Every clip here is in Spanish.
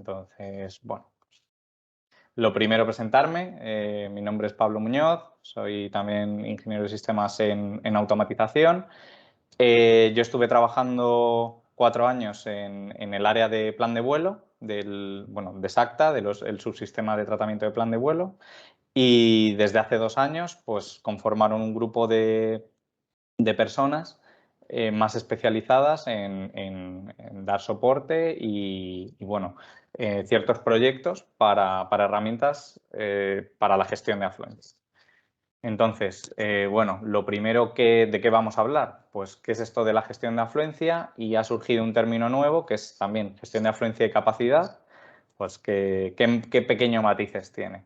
Entonces, bueno, lo primero presentarme. Mi nombre es Pablo Muñoz, soy también ingeniero de sistemas en automatización. Yo estuve trabajando 4 años en el área de plan de vuelo, de SACTA, el subsistema de tratamiento de plan de vuelo. Y desde hace 2 años, pues conformaron un grupo de personas más especializadas en dar soporte y bueno, ciertos proyectos para herramientas para la gestión de afluentes. Entonces, bueno, lo primero ¿de qué vamos a hablar? Pues, ¿qué es esto de la gestión de afluencia? Y ha surgido un término nuevo que es también gestión de afluencia y capacidad, pues, ¿qué pequeños matices tiene?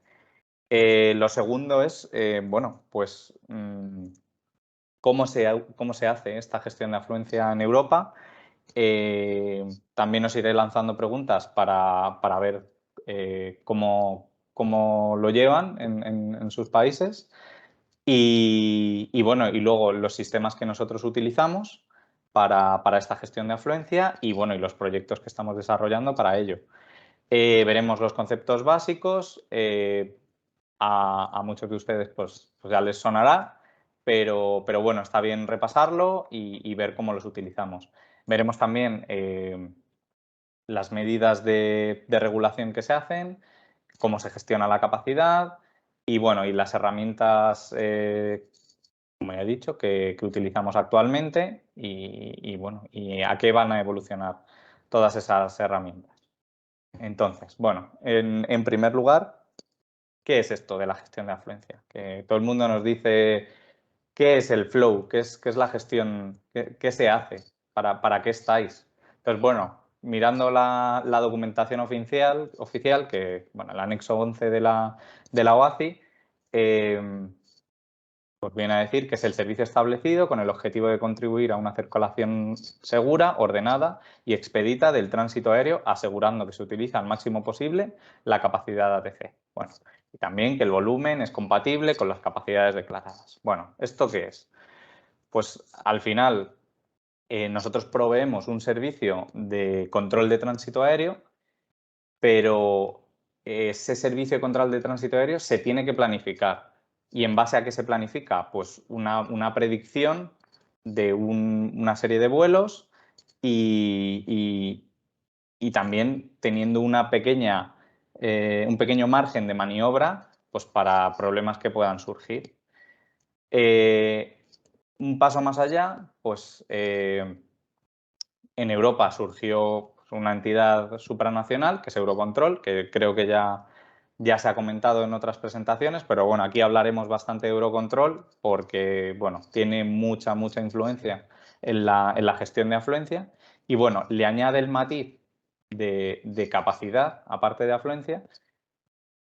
Lo segundo es, bueno, pues, cómo se hace esta gestión de afluencia en Europa. También os iré lanzando preguntas para ver cómo lo llevan en sus países. Bueno, y luego los sistemas que nosotros utilizamos para esta gestión de afluencia y bueno, y los proyectos que estamos desarrollando para ello. Veremos los conceptos básicos. A muchos de ustedes pues ya les sonará, pero bueno, está bien repasarlo y ver cómo los utilizamos. Veremos también las medidas de regulación que se hacen, cómo se gestiona la capacidad y bueno, y las herramientas, como ya he dicho, que utilizamos actualmente y bueno, y a qué van a evolucionar todas esas herramientas. Entonces, bueno, en primer lugar, ¿qué es esto de la gestión de afluencia? Que todo el mundo nos dice qué es el flow, qué es la gestión, qué se hace, para qué estáis. Entonces, bueno, mirando la documentación oficial, que, bueno, el anexo 11 de la OACI, pues viene a decir que es el servicio establecido con el objetivo de contribuir a una circulación segura, ordenada y expedita del tránsito aéreo, asegurando que se utiliza al máximo posible la capacidad ATC. Bueno, y también que el volumen es compatible con las capacidades declaradas. Bueno, ¿esto qué es? Pues al final nosotros proveemos un servicio de control de tránsito aéreo, pero ese servicio de control de tránsito aéreo se tiene que planificar. ¿Y en base a qué se planifica? Pues una predicción de una serie de vuelos y también teniendo un pequeño margen de maniobra pues para problemas que puedan surgir. Un paso más allá, pues en Europa surgió una entidad supranacional, que es Eurocontrol, que creo que ya se ha comentado en otras presentaciones, pero bueno, aquí hablaremos bastante de Eurocontrol porque, bueno, tiene mucha influencia en la gestión de afluencia y, bueno, le añade el matiz de capacidad, aparte de afluencia,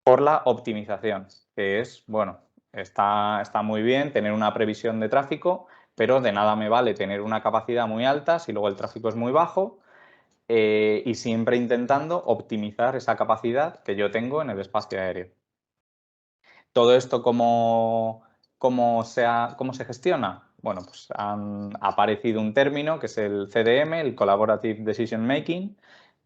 por la optimización, que es, bueno, está muy bien tener una previsión de tráfico, pero de nada me vale tener una capacidad muy alta si luego el tráfico es muy bajo y siempre intentando optimizar esa capacidad que yo tengo en el espacio aéreo. Todo esto, ¿cómo se gestiona? Bueno, pues ha aparecido un término que es el CDM, el Collaborative Decision Making,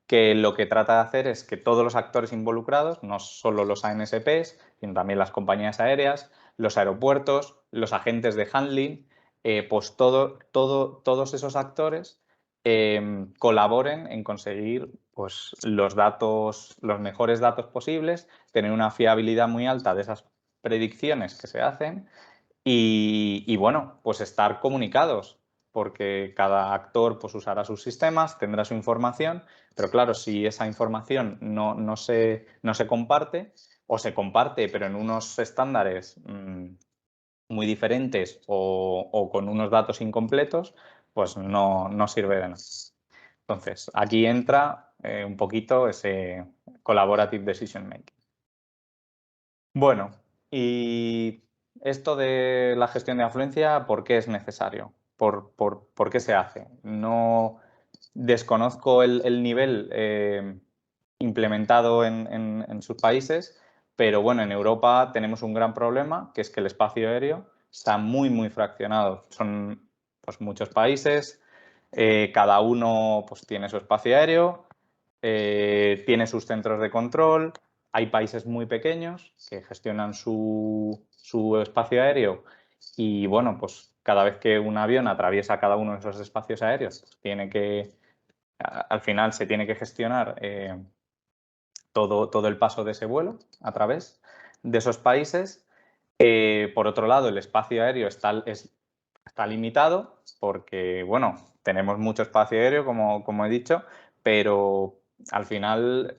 que lo que trata de hacer es que todos los actores involucrados, no solo los ANSPs, sino también las compañías aéreas, los aeropuertos, los agentes de handling, pues todos esos actores colaboren en conseguir pues, los mejores datos posibles, tener una fiabilidad muy alta de esas predicciones que se hacen y bueno, pues estar comunicados, porque cada actor pues usará sus sistemas, tendrá su información, pero claro, si esa información no se comparte o se comparte pero en unos estándares muy diferentes o con unos datos incompletos, pues no sirve de nada. Entonces, aquí entra un poquito ese Collaborative Decision Making. Bueno, y esto de la gestión de afluencia, ¿por qué es necesario? ¿Por qué se hace? No desconozco el nivel implementado en sus países, pero bueno, en Europa tenemos un gran problema, que es que el espacio aéreo está muy fraccionado. Son pues, muchos países, cada uno pues, tiene su espacio aéreo tiene sus centros de control. Hay países muy pequeños que gestionan su espacio aéreo y, bueno, pues cada vez que un avión atraviesa cada uno de esos espacios aéreos, pues al final se tiene que gestionar todo el paso de ese vuelo a través de esos países. Por otro lado, el espacio aéreo está limitado porque, bueno, tenemos mucho espacio aéreo, como he dicho, pero al final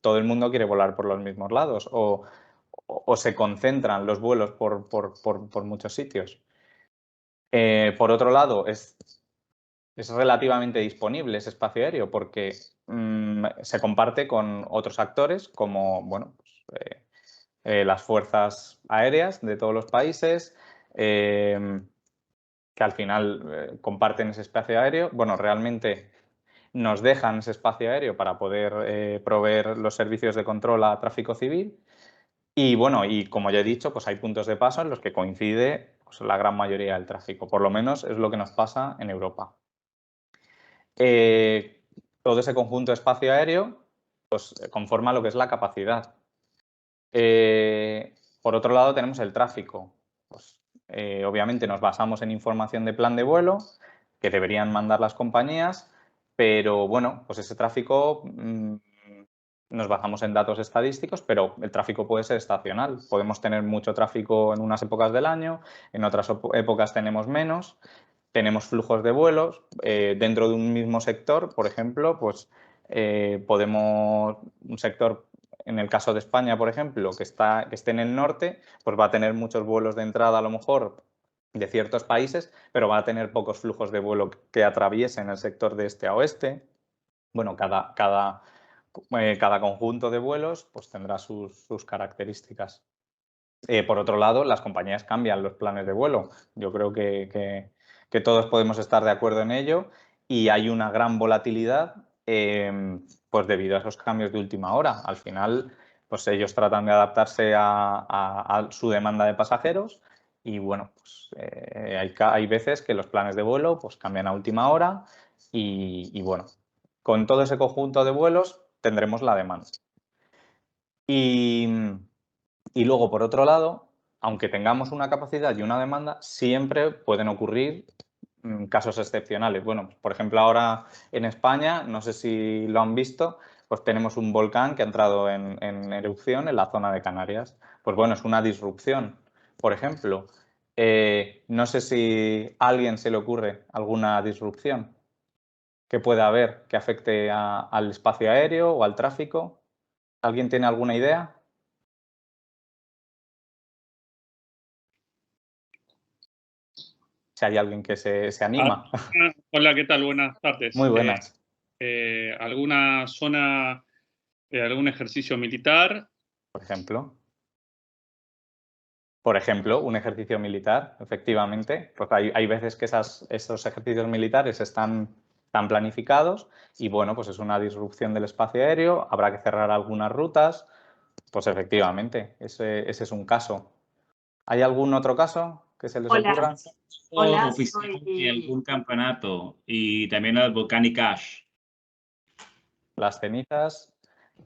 todo el mundo quiere volar por los mismos lados o se concentran los vuelos por muchos sitios. Por otro lado, es relativamente disponible ese espacio aéreo porque se comparte con otros actores como, bueno, pues, las fuerzas aéreas de todos los países, que al final comparten ese espacio aéreo. Bueno, realmente nos dejan ese espacio aéreo para poder proveer los servicios de control a tráfico civil. Y bueno, y como ya he dicho, pues hay puntos de paso en los que coincide pues, la gran mayoría del tráfico. Por lo menos es lo que nos pasa en Europa. Todo ese conjunto de espacio aéreo pues, conforma lo que es la capacidad. Por otro lado, tenemos el tráfico. Pues, obviamente nos basamos en información de plan de vuelo que deberían mandar las compañías, pero bueno, pues ese tráfico nos basamos en datos estadísticos, pero el tráfico puede ser estacional. Podemos tener mucho tráfico en unas épocas del año, en otras épocas tenemos menos. Tenemos flujos de vuelos dentro de un mismo sector, por ejemplo, pues un sector, en el caso de España, por ejemplo, que esté en el norte, pues va a tener muchos vuelos de entrada a lo mejor de ciertos países, pero va a tener pocos flujos de vuelo que atraviesen el sector de este a oeste. Bueno, cada conjunto de vuelos pues tendrá sus características. Por otro lado, las compañías cambian los planes de vuelo. Yo creo que todos podemos estar de acuerdo en ello y hay una gran volatilidad pues debido a esos cambios de última hora. Al final, pues ellos tratan de adaptarse a su demanda de pasajeros y bueno, pues hay veces que los planes de vuelo pues cambian a última hora y bueno, con todo ese conjunto de vuelos tendremos la demanda. Y luego, por otro lado, aunque tengamos una capacidad y una demanda, siempre pueden ocurrir casos excepcionales. Bueno, por ejemplo, ahora en España, no sé si lo han visto, pues tenemos un volcán que ha entrado en erupción en la zona de Canarias. Pues bueno, es una disrupción. Por ejemplo, no sé si a alguien se le ocurre alguna disrupción que pueda haber que afecte al espacio aéreo o al tráfico. ¿Alguien tiene alguna idea? Si hay alguien que se anima. Hola, ¿qué tal? Buenas tardes. Muy buenas. ¿Alguna zona, algún ejercicio militar? Por ejemplo, un ejercicio militar, efectivamente. Pues hay veces que esos ejercicios militares están tan planificados y bueno, pues es una disrupción del espacio aéreo, habrá que cerrar algunas rutas. Pues efectivamente, ese es un caso. ¿Hay algún otro caso que se les ocurra? Hola, soy algún campeonato y también el Volcanic Ash. Las cenizas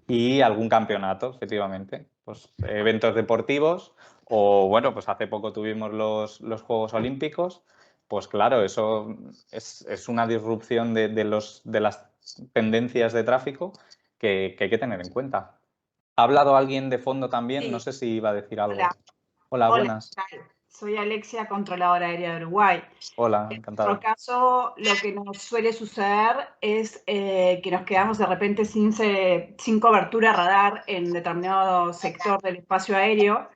y algún campeonato, efectivamente. Pues eventos deportivos o, bueno, pues hace poco tuvimos los Juegos Olímpicos. Pues claro, eso es una disrupción de las tendencias de tráfico que hay que tener en cuenta. ¿Ha hablado alguien de fondo también? Sí. No sé si iba a decir algo. Hola, buenas. Soy Alexia, controladora aérea de Uruguay. Hola, En encantado. nuestro caso, lo que nos suele suceder es que nos quedamos de repente sin cobertura radar en determinado sector del espacio aéreo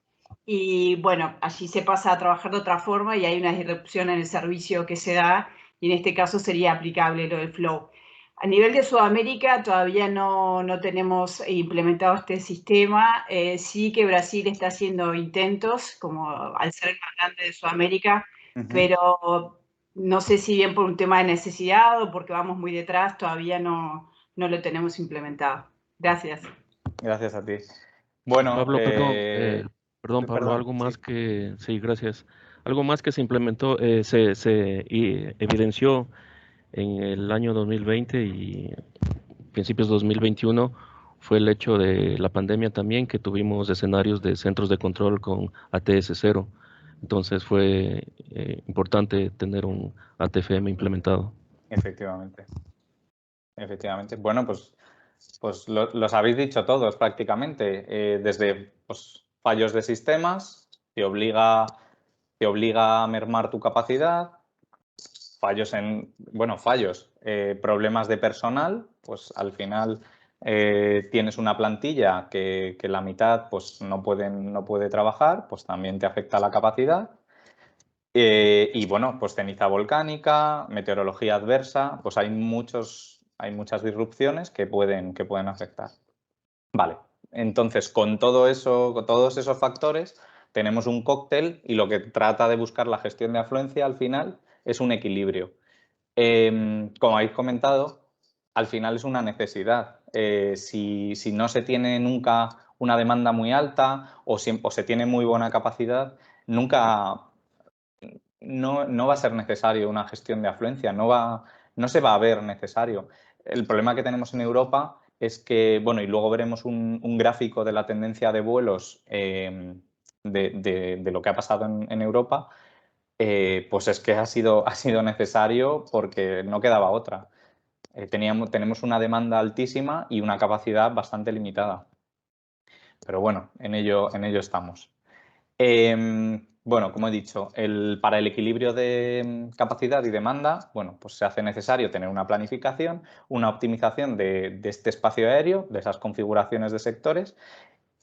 y bueno, allí se pasa a trabajar de otra forma y hay una disrupción en el servicio que se da y en este caso sería aplicable lo del flow. A nivel de Sudamérica todavía no tenemos implementado este sistema. Sí que Brasil está haciendo intentos, como al ser el más grande de Sudamérica, pero no sé si bien por un tema de necesidad o porque vamos muy detrás, todavía no lo tenemos implementado. Gracias. Gracias a ti. Bueno, Pablo, perdón, Pablo, algo más sí. sí, gracias. Algo más que se implementó, se evidenció en el año 2020 y principios de 2021 fue el hecho de la pandemia también, que tuvimos escenarios de centros de control con ATS-0. Entonces fue importante tener un ATFM implementado. Efectivamente. Efectivamente. Bueno, pues los habéis dicho todos prácticamente. Desde pues, fallos de sistemas, te obliga a mermar tu capacidad, problemas de personal, pues al final tienes una plantilla que la mitad pues no puede trabajar, pues también te afecta la capacidad. Y bueno, pues ceniza volcánica, meteorología adversa, pues hay muchas disrupciones que pueden afectar. Vale, entonces con todo eso, con todos esos factores, tenemos un cóctel y lo que trata de buscar la gestión de afluencia al final es un equilibrio. Como habéis comentado, al final es una necesidad. Si no se tiene nunca una demanda muy alta o se tiene muy buena capacidad, nunca no va a ser necesario una gestión de afluencia, no se va a ver necesario. El problema que tenemos en Europa es que, bueno, y luego veremos un gráfico de la tendencia de vuelos de lo que ha pasado en Europa, pues es que ha sido necesario porque no quedaba otra. Tenemos una demanda altísima y una capacidad bastante limitada. Pero bueno, en ello estamos. Bueno, como he dicho, para el equilibrio de capacidad y demanda, bueno, pues se hace necesario tener una planificación, una optimización de este espacio aéreo, de esas configuraciones de sectores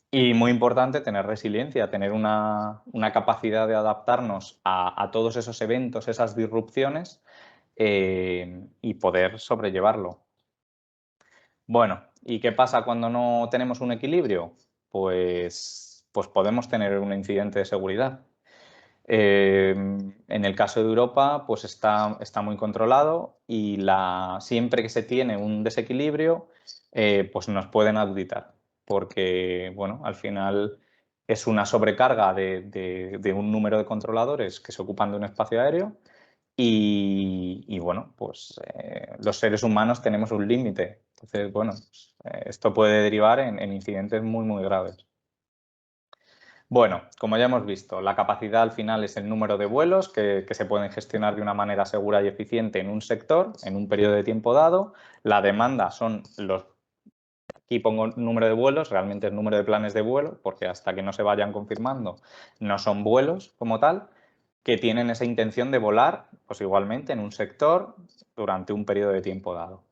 y muy importante tener resiliencia, tener una capacidad de adaptarnos a todos esos eventos, esas disrupciones y poder sobrellevarlo. Bueno, ¿y qué pasa cuando no tenemos un equilibrio? Pues podemos tener un incidente de seguridad. En el caso de Europa, pues está muy controlado y siempre que se tiene un desequilibrio, pues nos pueden auditar, porque bueno, al final es una sobrecarga de un número de controladores que se ocupan de un espacio aéreo y bueno, pues los seres humanos tenemos un límite. Entonces, bueno, pues, esto puede derivar en incidentes muy, muy graves. Bueno, como ya hemos visto, la capacidad al final es el número de vuelos que se pueden gestionar de una manera segura y eficiente en un sector, en un periodo de tiempo dado. La demanda son aquí pongo número de vuelos, realmente es número de planes de vuelo, porque hasta que no se vayan confirmando no son vuelos como tal, que tienen esa intención de volar, pues igualmente en un sector durante un periodo de tiempo dado.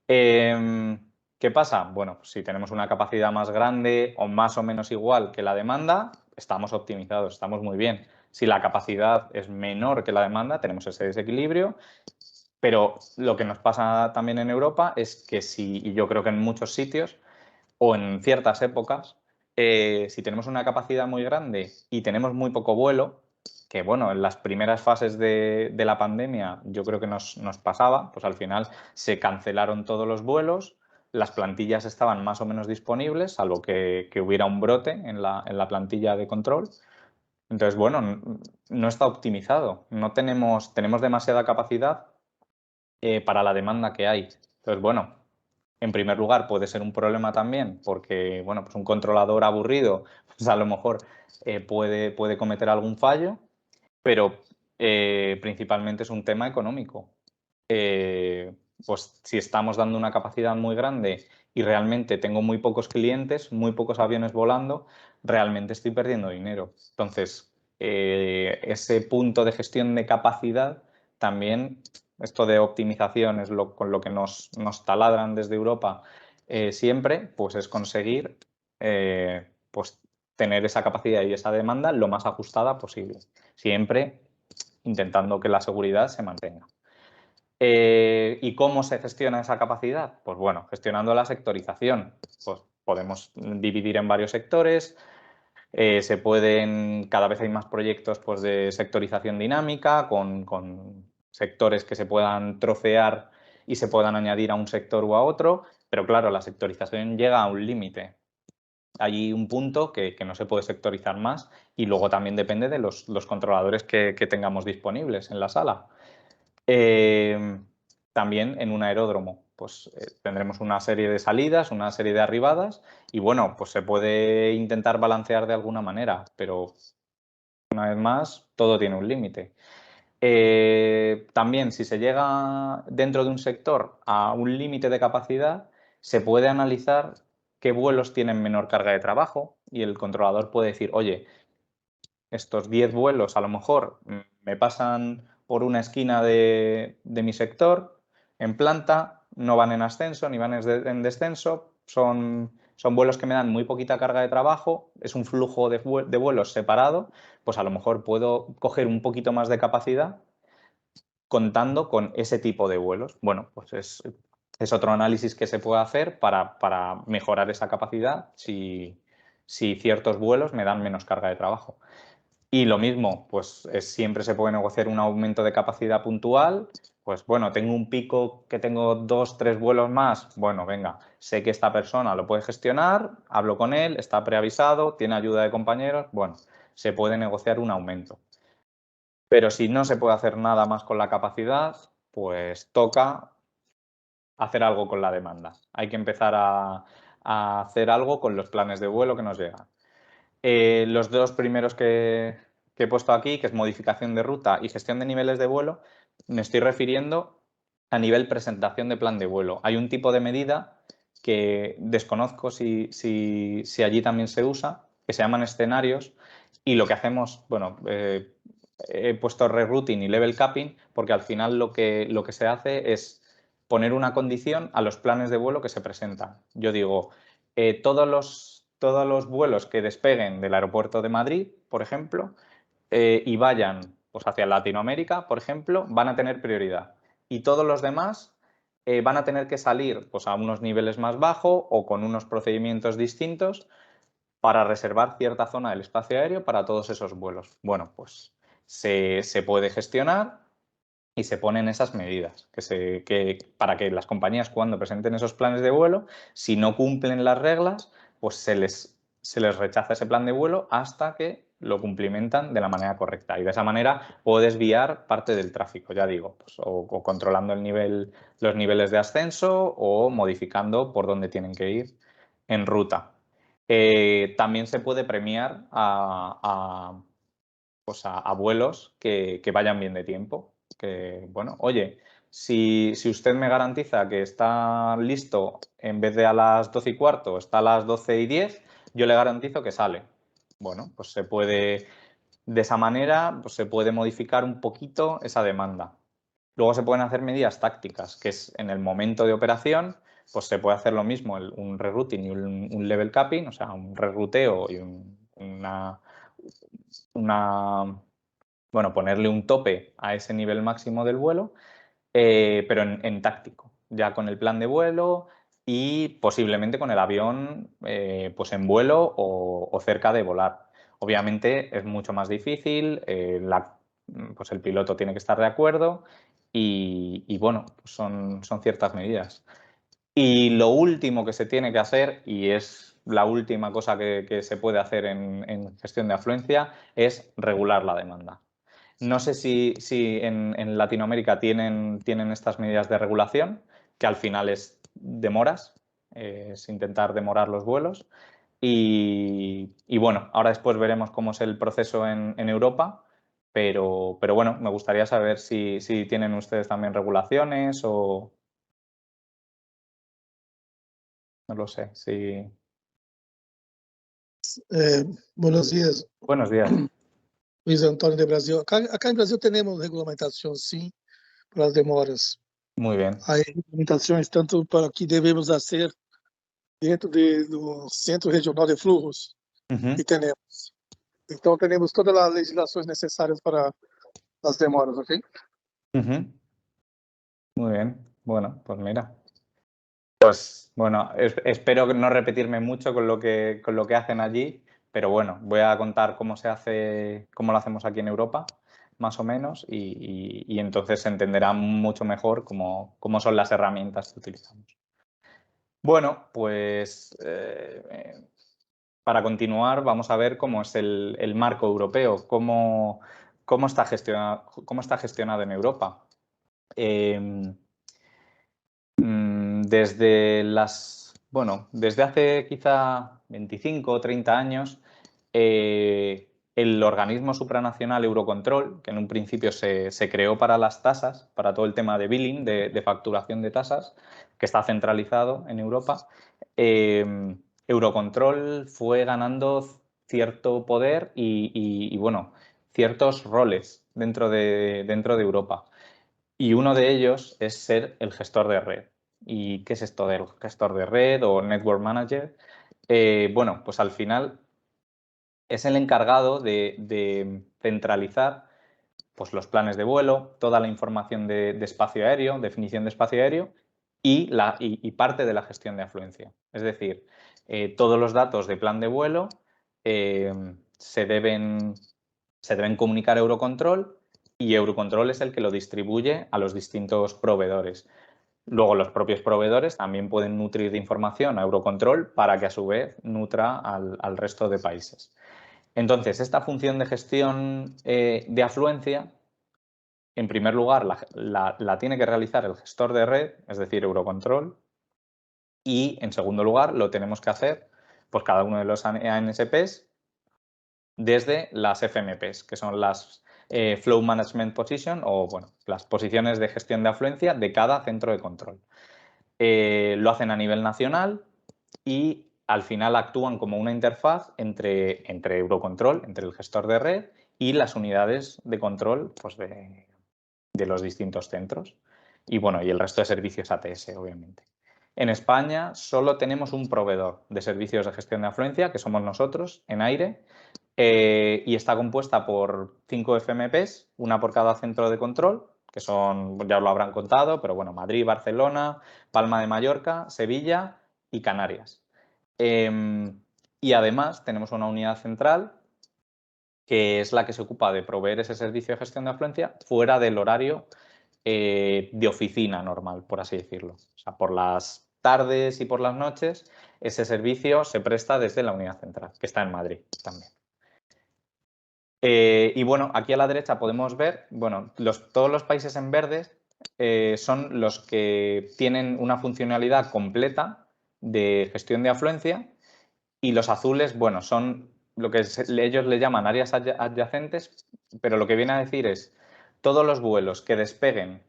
¿Qué pasa? Bueno, pues si tenemos una capacidad más grande o más o menos igual que la demanda, estamos optimizados, estamos muy bien. Si la capacidad es menor que la demanda, tenemos ese desequilibrio. Pero lo que nos pasa también en Europa es que y yo creo que en muchos sitios o en ciertas épocas, si tenemos una capacidad muy grande y tenemos muy poco vuelo, que bueno, en las primeras fases de la pandemia yo creo que nos pasaba, pues al final se cancelaron todos los vuelos, las plantillas estaban más o menos disponibles, salvo que hubiera un brote en la plantilla de control. Entonces, bueno, no está optimizado, tenemos demasiada capacidad para la demanda que hay. Entonces, bueno, en primer lugar puede ser un problema también porque, bueno, pues un controlador aburrido, pues a lo mejor puede cometer algún fallo, pero principalmente es un tema económico. Pues si estamos dando una capacidad muy grande y realmente tengo muy pocos clientes, muy pocos aviones volando, realmente estoy perdiendo dinero. Entonces, ese punto de gestión de capacidad también, esto de optimización es con lo que nos taladran desde Europa siempre, pues es conseguir pues tener esa capacidad y esa demanda lo más ajustada posible. Siempre intentando que la seguridad se mantenga. ¿Y cómo se gestiona esa capacidad? Pues bueno, gestionando la sectorización. Pues podemos dividir en varios sectores. Cada vez hay más proyectos pues, de sectorización dinámica con sectores que se puedan trocear y se puedan añadir a un sector u a otro, pero claro, la sectorización llega a un límite. Hay un punto que no se puede sectorizar más y luego también depende de los controladores que tengamos disponibles en la sala. también en un aeródromo. Pues tendremos una serie de salidas, una serie de arribadas y bueno, pues se puede intentar balancear de alguna manera, pero una vez más, todo tiene un límite. También, si se llega dentro de un sector a un límite de capacidad, se puede analizar qué vuelos tienen menor carga de trabajo y el controlador puede decir, oye, estos 10 vuelos a lo mejor me pasan por una esquina de mi sector en planta, no van en ascenso ni van en descenso, son vuelos que me dan muy poquita carga de trabajo, es un flujo de vuelos separado, pues a lo mejor puedo coger un poquito más de capacidad contando con ese tipo de vuelos. Bueno, pues es otro análisis que se puede hacer para mejorar esa capacidad si ciertos vuelos me dan menos carga de trabajo. Y lo mismo, pues siempre se puede negociar un aumento de capacidad puntual. Pues bueno, tengo un pico que tengo 2, 3 vuelos más. Bueno, venga, sé que esta persona lo puede gestionar, hablo con él, está preavisado, tiene ayuda de compañeros. Bueno, se puede negociar un aumento. Pero si no se puede hacer nada más con la capacidad, pues toca hacer algo con la demanda. Hay que empezar a hacer algo con los planes de vuelo que nos llegan. Los dos primeros que he puesto aquí, que es modificación de ruta y gestión de niveles de vuelo, me estoy refiriendo a nivel presentación de plan de vuelo. Hay un tipo de medida que desconozco si allí también se usa, que se llaman escenarios, y lo que hacemos, bueno, he puesto rerouting y level capping porque al final lo que se hace es poner una condición a los planes de vuelo que se presentan. Yo digo, todos los vuelos que despeguen del aeropuerto de Madrid, por ejemplo, y vayan pues, hacia Latinoamérica, por ejemplo, van a tener prioridad. Y todos los demás van a tener que salir pues, a unos niveles más bajos o con unos procedimientos distintos para reservar cierta zona del espacio aéreo para todos esos vuelos. Bueno, pues se puede gestionar y se ponen esas medidas para que las compañías cuando presenten esos planes de vuelo, si no cumplen las reglas, pues se les rechaza ese plan de vuelo hasta que lo cumplimentan de la manera correcta. Y de esa manera puedo desviar parte del tráfico, ya digo, pues, o controlando los niveles de ascenso o modificando por dónde tienen que ir en ruta. También se puede premiar a vuelos que vayan bien de tiempo. Que, bueno, oye, si usted me garantiza que está listo en vez de a las 12:15, está a las 12:10, yo le garantizo que sale. Bueno, pues se puede, de esa manera, pues se puede modificar un poquito esa demanda. Luego se pueden hacer medidas tácticas, que es en el momento de operación, pues se puede hacer lo mismo, un rerouting y un level capping, o sea, un reruteo y bueno, ponerle un tope a ese nivel máximo del vuelo, pero en táctico, ya con el plan de vuelo y posiblemente con el avión pues en vuelo o cerca de volar. Obviamente es mucho más difícil, pues el piloto tiene que estar de acuerdo y bueno, pues son ciertas medidas. Y lo último que se tiene que hacer, y es la última cosa que se puede hacer en gestión de afluencia, es regular la demanda. No sé si en Latinoamérica tienen estas medidas de regulación, que al final es demoras, es intentar demorar los vuelos. Y bueno, ahora después veremos cómo es el proceso en Europa, pero bueno, me gustaría saber si tienen ustedes también regulaciones o... No lo sé, sí. Buenos días, Buenos días. Luiz Antônio de Brasil. Acá em Brasil temos regulamentação, sim, para as demoras. Muy bien. Há regulamentações tanto para o que devemos fazer dentro do Centro Regional de Fluxos, que temos. Então, temos todas as legislações necessárias para as demoras, ok? Muy bien. Bueno, pues mira. Pues bueno, espero no repetirme mucho con lo que hacen allí, pero bueno, voy a contar cómo se hace, cómo lo hacemos aquí en Europa, más o menos, y entonces se entenderá mucho mejor cómo son las herramientas que utilizamos. Bueno, pues para continuar vamos a ver cómo es el marco europeo, cómo está gestionado en Europa. Desde hace quizá 25 o 30 años, el organismo supranacional Eurocontrol, que en un principio se creó para las tasas, para todo el tema de billing, de facturación de tasas, que está centralizado en Europa, Eurocontrol fue ganando cierto poder y bueno, ciertos roles dentro de Europa. Y uno de ellos es ser el gestor de red. ¿Y qué es esto del gestor de red o network manager? Bueno, pues al final es el encargado de centralizar pues, los planes de vuelo, toda la información de espacio aéreo, definición de espacio aéreo y parte de la gestión de afluencia. Es decir, todos los datos de plan de vuelo se deben comunicar a Eurocontrol y Eurocontrol es el que lo distribuye a los distintos proveedores. Luego los propios proveedores también pueden nutrir de información a Eurocontrol para que a su vez nutra al resto de países. Entonces, esta función de gestión de afluencia, en primer lugar, la tiene que realizar el gestor de red, es decir, Eurocontrol, y en segundo lugar lo tenemos que hacer pues cada uno de los ANSPs desde las FMPs, que son las Flow Management Position o bueno, las posiciones de gestión de afluencia de cada centro de control. Lo hacen a nivel nacional y al final actúan como una interfaz entre Eurocontrol, entre el gestor de red y las unidades de control pues, de los distintos centros. Y bueno, y el resto de servicios ATS, obviamente. En España solo tenemos un proveedor de servicios de gestión de afluencia, que somos nosotros, en aire, y está compuesta por 5 FMPs, una por cada centro de control, que son, ya os lo habrán contado, pero bueno, Madrid, Barcelona, Palma de Mallorca, Sevilla y Canarias. Y además tenemos una unidad central que es la que se ocupa de proveer ese servicio de gestión de afluencia fuera del horario de oficina normal, por así decirlo. O sea, por las tardes y por las noches ese servicio se presta desde la unidad central, que está en Madrid también. Y bueno, aquí a la derecha podemos ver, bueno, todos los países en verde son los que tienen una funcionalidad completa de gestión de afluencia y los azules, bueno, son lo que ellos le llaman áreas adyacentes, pero lo que viene a decir es todos los vuelos que despeguen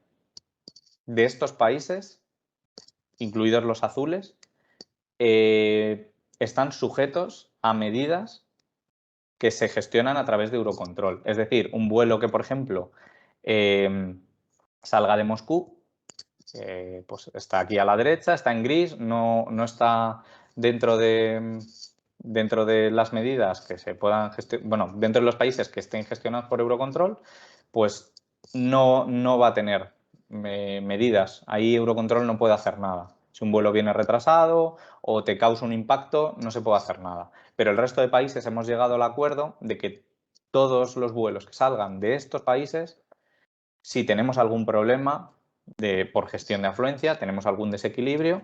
de estos países, incluidos los azules, están sujetos a medidas que se gestionan a través de Eurocontrol. Es decir, un vuelo que, por ejemplo, salga de Moscú, pues está aquí a la derecha, está en gris, no está dentro de las medidas que se puedan gestionar, bueno, dentro de los países que estén gestionados por Eurocontrol, pues no va a tener medidas. Ahí Eurocontrol no puede hacer nada. Si un vuelo viene retrasado o te causa un impacto, no se puede hacer nada. Pero el resto de países hemos llegado al acuerdo de que todos los vuelos que salgan de estos países, si tenemos algún problema por gestión de afluencia, tenemos algún desequilibrio,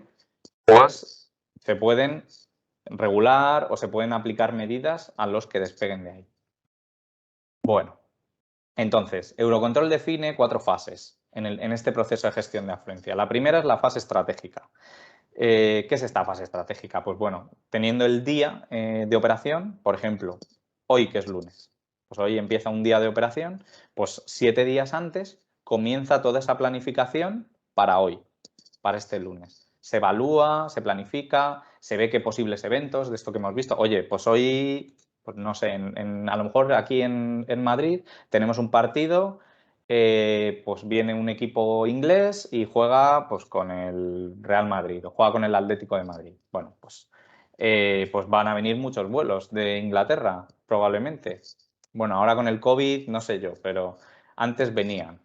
pues se pueden regular o se pueden aplicar medidas a los que despeguen de ahí. Bueno, entonces, Eurocontrol define 4 fases en este proceso de gestión de afluencia. La primera es la fase estratégica. ¿Qué es esta fase estratégica? Pues bueno, teniendo el día de operación, por ejemplo, hoy que es lunes, pues hoy empieza un día de operación, pues 7 días antes comienza toda esa planificación para hoy, para este lunes. Se evalúa, se planifica, se ve qué posibles eventos de esto que hemos visto. Oye, pues hoy, pues no sé, a lo mejor aquí en Madrid tenemos un partido, pues viene un equipo inglés y juega pues con el Real Madrid o juega con el Atlético de Madrid. Bueno, pues van a venir muchos vuelos de Inglaterra, probablemente. Bueno, ahora con el COVID no sé yo, pero antes venían.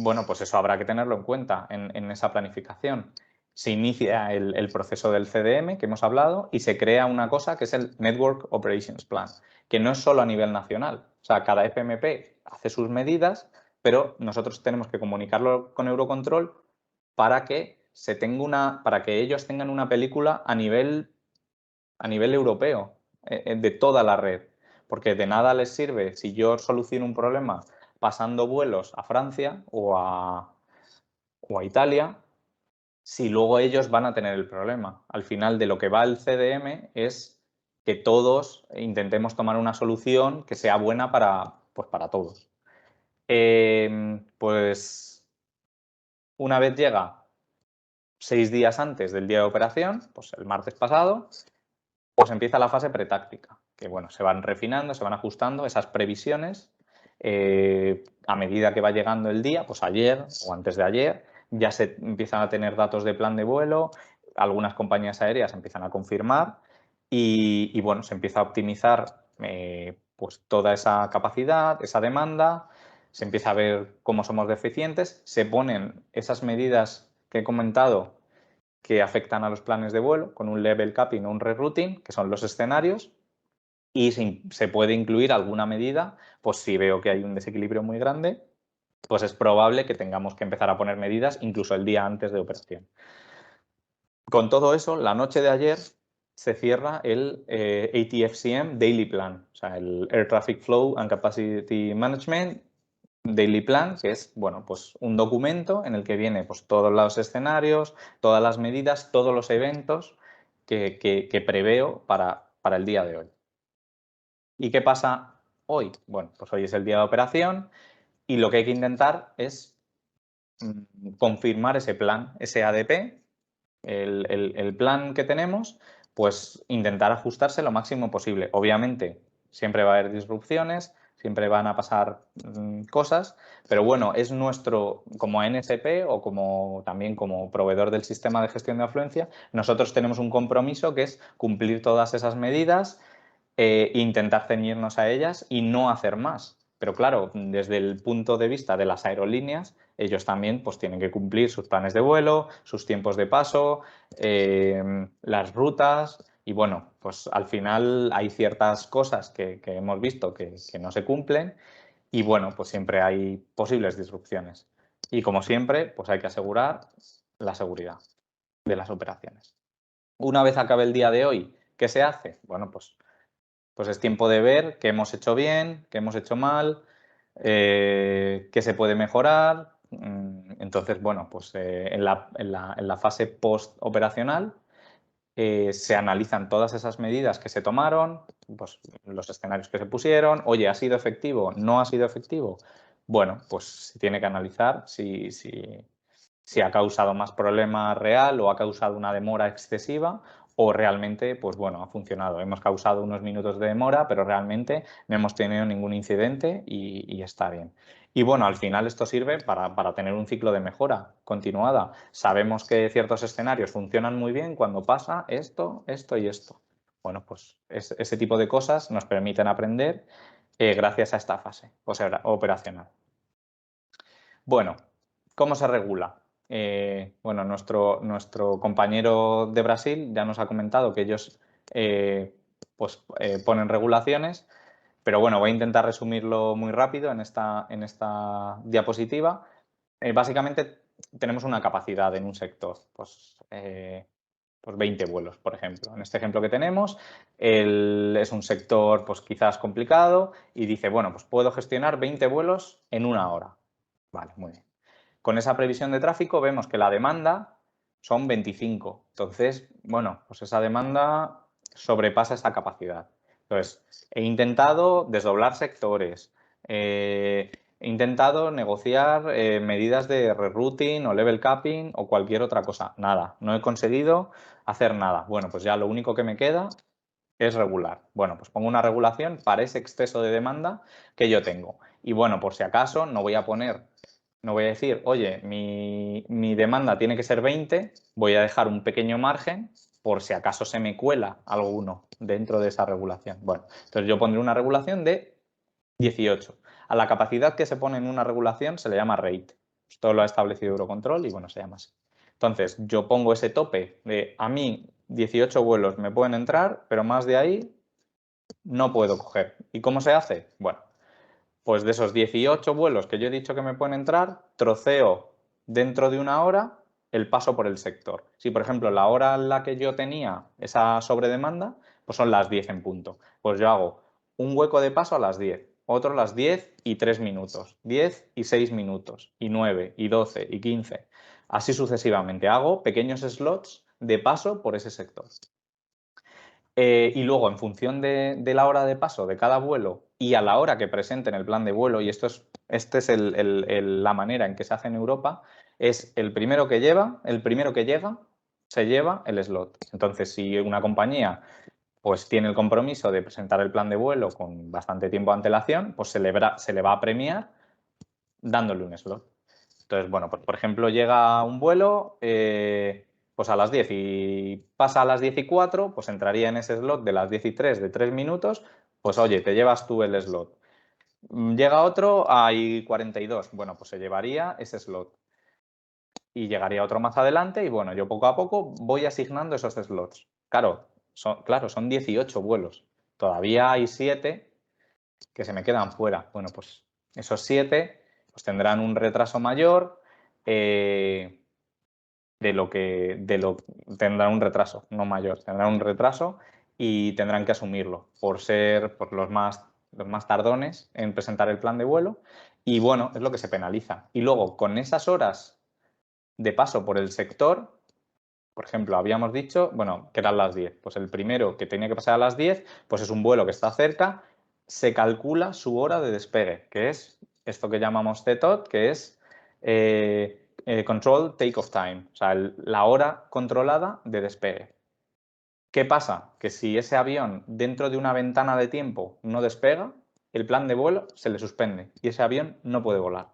Bueno, pues eso habrá que tenerlo en cuenta en esa planificación. Se inicia el proceso del CDM que hemos hablado y se crea una cosa que es el Network Operations Plan, que no es solo a nivel nacional. O sea, cada FMP hace sus medidas, pero nosotros tenemos que comunicarlo con Eurocontrol para que para que ellos tengan una película a nivel europeo, de toda la red. Porque de nada les sirve si yo soluciono un problema pasando vuelos a Francia o a Italia, si luego ellos van a tener el problema. Al final de lo que va el CDM es que todos intentemos tomar una solución que sea buena para todos. Pues una vez llega 6 días antes del día de operación, pues el martes pasado, pues empieza la fase pretáctica, que bueno, se van refinando, se van ajustando esas previsiones a medida que va llegando el día, pues ayer o antes de ayer, ya se empiezan a tener datos de plan de vuelo, algunas compañías aéreas empiezan a confirmar y bueno, se empieza a optimizar pues toda esa capacidad, esa demanda, se empieza a ver cómo somos deficientes, se ponen esas medidas que he comentado que afectan a los planes de vuelo con un level capping o un rerouting, que son los escenarios, y se puede incluir alguna medida, pues si veo que hay un desequilibrio muy grande, pues es probable que tengamos que empezar a poner medidas incluso el día antes de operación. Con todo eso, la noche de ayer se cierra el ATFCM Daily Plan, o sea, el Air Traffic Flow and Capacity Management Daily Plan, que es, bueno, pues un documento en el que viene pues todos los escenarios, todas las medidas, todos los eventos que preveo para el día de hoy. ¿Y qué pasa hoy? Bueno, pues hoy es el día de operación y lo que hay que intentar es confirmar ese plan, ese ADP, el plan que tenemos, pues intentar ajustarse lo máximo posible. Obviamente, siempre va a haber disrupciones, siempre van a pasar cosas, pero bueno, es nuestro, como ANSP o también como proveedor del sistema de gestión de afluencia, nosotros tenemos un compromiso que es cumplir todas esas medidas, intentar ceñirnos a ellas y no hacer más. Pero claro, desde el punto de vista de las aerolíneas, ellos también pues, tienen que cumplir sus planes de vuelo, sus tiempos de paso, las rutas y bueno, pues al final hay ciertas cosas que hemos visto que no se cumplen y bueno, pues siempre hay posibles disrupciones. Y como siempre, pues hay que asegurar la seguridad de las operaciones. Una vez acabe el día de hoy, ¿qué se hace? Bueno, pues es tiempo de ver qué hemos hecho bien, qué hemos hecho mal, qué se puede mejorar. Entonces, bueno, pues en la fase post-operacional se analizan todas esas medidas que se tomaron, pues los escenarios que se pusieron. Oye, ¿ha sido efectivo? ¿No ha sido efectivo? Bueno, pues se tiene que analizar si ha causado más problema real o ha causado una demora excesiva o realmente, pues bueno, ha funcionado. Hemos causado unos minutos de demora, pero realmente no hemos tenido ningún incidente y está bien. Y bueno, al final esto sirve para tener un ciclo de mejora continuada. Sabemos que ciertos escenarios funcionan muy bien cuando pasa esto, esto y esto. Bueno, pues ese tipo de cosas nos permiten aprender gracias a esta fase operacional. Bueno, ¿cómo se regula? Bueno, nuestro compañero de Brasil ya nos ha comentado que ellos ponen regulaciones, pero bueno, voy a intentar resumirlo muy rápido en esta diapositiva. Básicamente tenemos una capacidad en un sector, pues 20 vuelos, por ejemplo. En este ejemplo que tenemos, es un sector pues quizás complicado y dice, bueno, pues puedo gestionar 20 vuelos en una hora. Vale, muy bien. Con esa previsión de tráfico vemos que la demanda son 25. Entonces, bueno, pues esa demanda sobrepasa esta capacidad. Entonces, he intentado desdoblar sectores, he intentado negociar medidas de rerouting o level capping o cualquier otra cosa. Nada, no he conseguido hacer nada. Bueno, pues ya lo único que me queda es regular. Bueno, pues pongo una regulación para ese exceso de demanda que yo tengo. Y bueno, por si acaso, no voy a decir, oye, mi demanda tiene que ser 20, voy a dejar un pequeño margen por si acaso se me cuela alguno dentro de esa regulación. Bueno, entonces yo pondré una regulación de 18. A la capacidad que se pone en una regulación se le llama rate. Esto lo ha establecido Eurocontrol y bueno, se llama así. Entonces, yo pongo ese tope de a mí 18 vuelos me pueden entrar, pero más de ahí no puedo coger. ¿Y cómo se hace? Bueno, pues de esos 18 vuelos que yo he dicho que me pueden entrar, troceo dentro de una hora el paso por el sector. Si, por ejemplo, la hora en la que yo tenía esa sobredemanda, pues son las 10 en punto. Pues yo hago un hueco de paso a las 10, otro a las 10 y 3 minutos, 10 y 6 minutos, y 9 y 12 y 15. Así sucesivamente. Hago pequeños slots de paso por ese sector. Y luego, en función de la hora de paso de cada vuelo y a la hora que presenten el plan de vuelo, y esta es la manera en que se hace en Europa, es el primero que llega, se lleva el slot. Entonces, si una compañía pues tiene el compromiso de presentar el plan de vuelo con bastante tiempo de antelación, pues se le va a premiar dándole un slot. Entonces, bueno, pues, por ejemplo, llega un vuelo pues a las 10 y pasa a las 10:04, pues entraría en ese slot de las 10:03 de 3 minutos, pues oye, te llevas tú el slot. Llega otro, hay 42, bueno, pues se llevaría ese slot. Y llegaría otro más adelante y bueno, yo poco a poco voy asignando esos slots. Claro, son 18 vuelos. Todavía hay 7 que se me quedan fuera. Bueno, pues esos 7 pues tendrán un retraso mayor tendrán un retraso, no mayor, tendrán un retraso y tendrán que asumirlo por ser los más tardones en presentar el plan de vuelo y bueno, es lo que se penaliza. Y luego, con esas horas de paso por el sector, por ejemplo, habíamos dicho, bueno, que eran las 10, pues el primero que tenía que pasar a las 10, pues es un vuelo que está cerca, se calcula su hora de despegue, que es esto que llamamos CTOT, que es Control Takeoff Time, o sea, la hora controlada de despegue. ¿Qué pasa? Que si ese avión dentro de una ventana de tiempo no despega, el plan de vuelo se le suspende y ese avión no puede volar.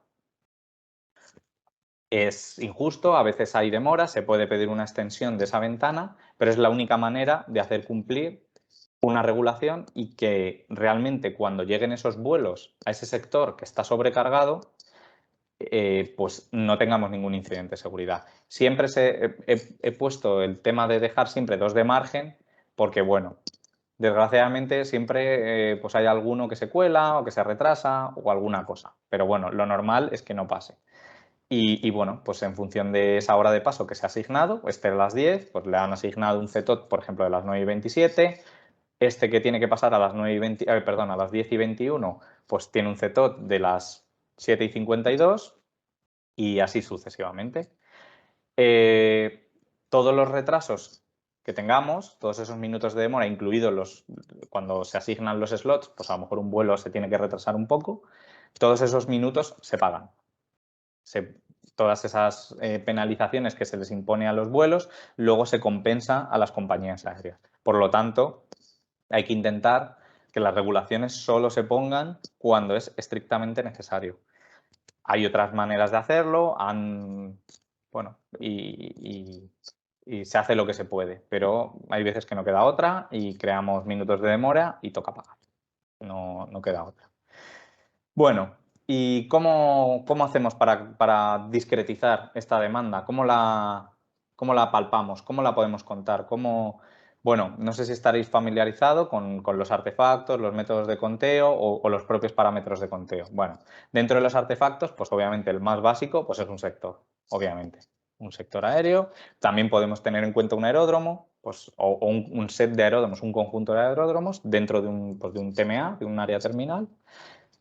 Es injusto, a veces hay demoras, se puede pedir una extensión de esa ventana, pero es la única manera de hacer cumplir una regulación y que realmente cuando lleguen esos vuelos a ese sector que está sobrecargado, pues no tengamos ningún incidente de seguridad. Siempre he puesto el tema de dejar siempre 2 de margen porque, bueno, desgraciadamente siempre pues hay alguno que se cuela o que se retrasa o alguna cosa. Pero bueno, lo normal es que no pase. Y bueno, pues en función de esa hora de paso que se ha asignado, este a las 10, pues le han asignado un CTOT, por ejemplo, de las 9:27. Este que tiene que pasar a las 9:20, a las 10:21, pues tiene un CTOT de las 7:52 y así sucesivamente. Todos los retrasos que tengamos, todos esos minutos de demora, incluidos cuando se asignan los slots, pues a lo mejor un vuelo se tiene que retrasar un poco, todos esos minutos se pagan. Todas esas penalizaciones que se les impone a los vuelos, luego se compensa a las compañías aéreas. Por lo tanto, hay que intentar que las regulaciones solo se pongan cuando es estrictamente necesario. Hay otras maneras de hacerlo, y se hace lo que se puede, pero hay veces que no queda otra y creamos minutos de demora y toca pagar. No queda otra. Bueno, ¿y cómo hacemos para discretizar esta demanda? ¿Cómo la palpamos? ¿Cómo la podemos contar? Bueno, no sé si estaréis familiarizados con los artefactos, los métodos de conteo o los propios parámetros de conteo. Bueno, dentro de los artefactos, pues obviamente el más básico pues es un sector, obviamente. Un sector aéreo. También podemos tener en cuenta un aeródromo pues, o un set de aeródromos, un conjunto de aeródromos dentro de un TMA, de un área terminal.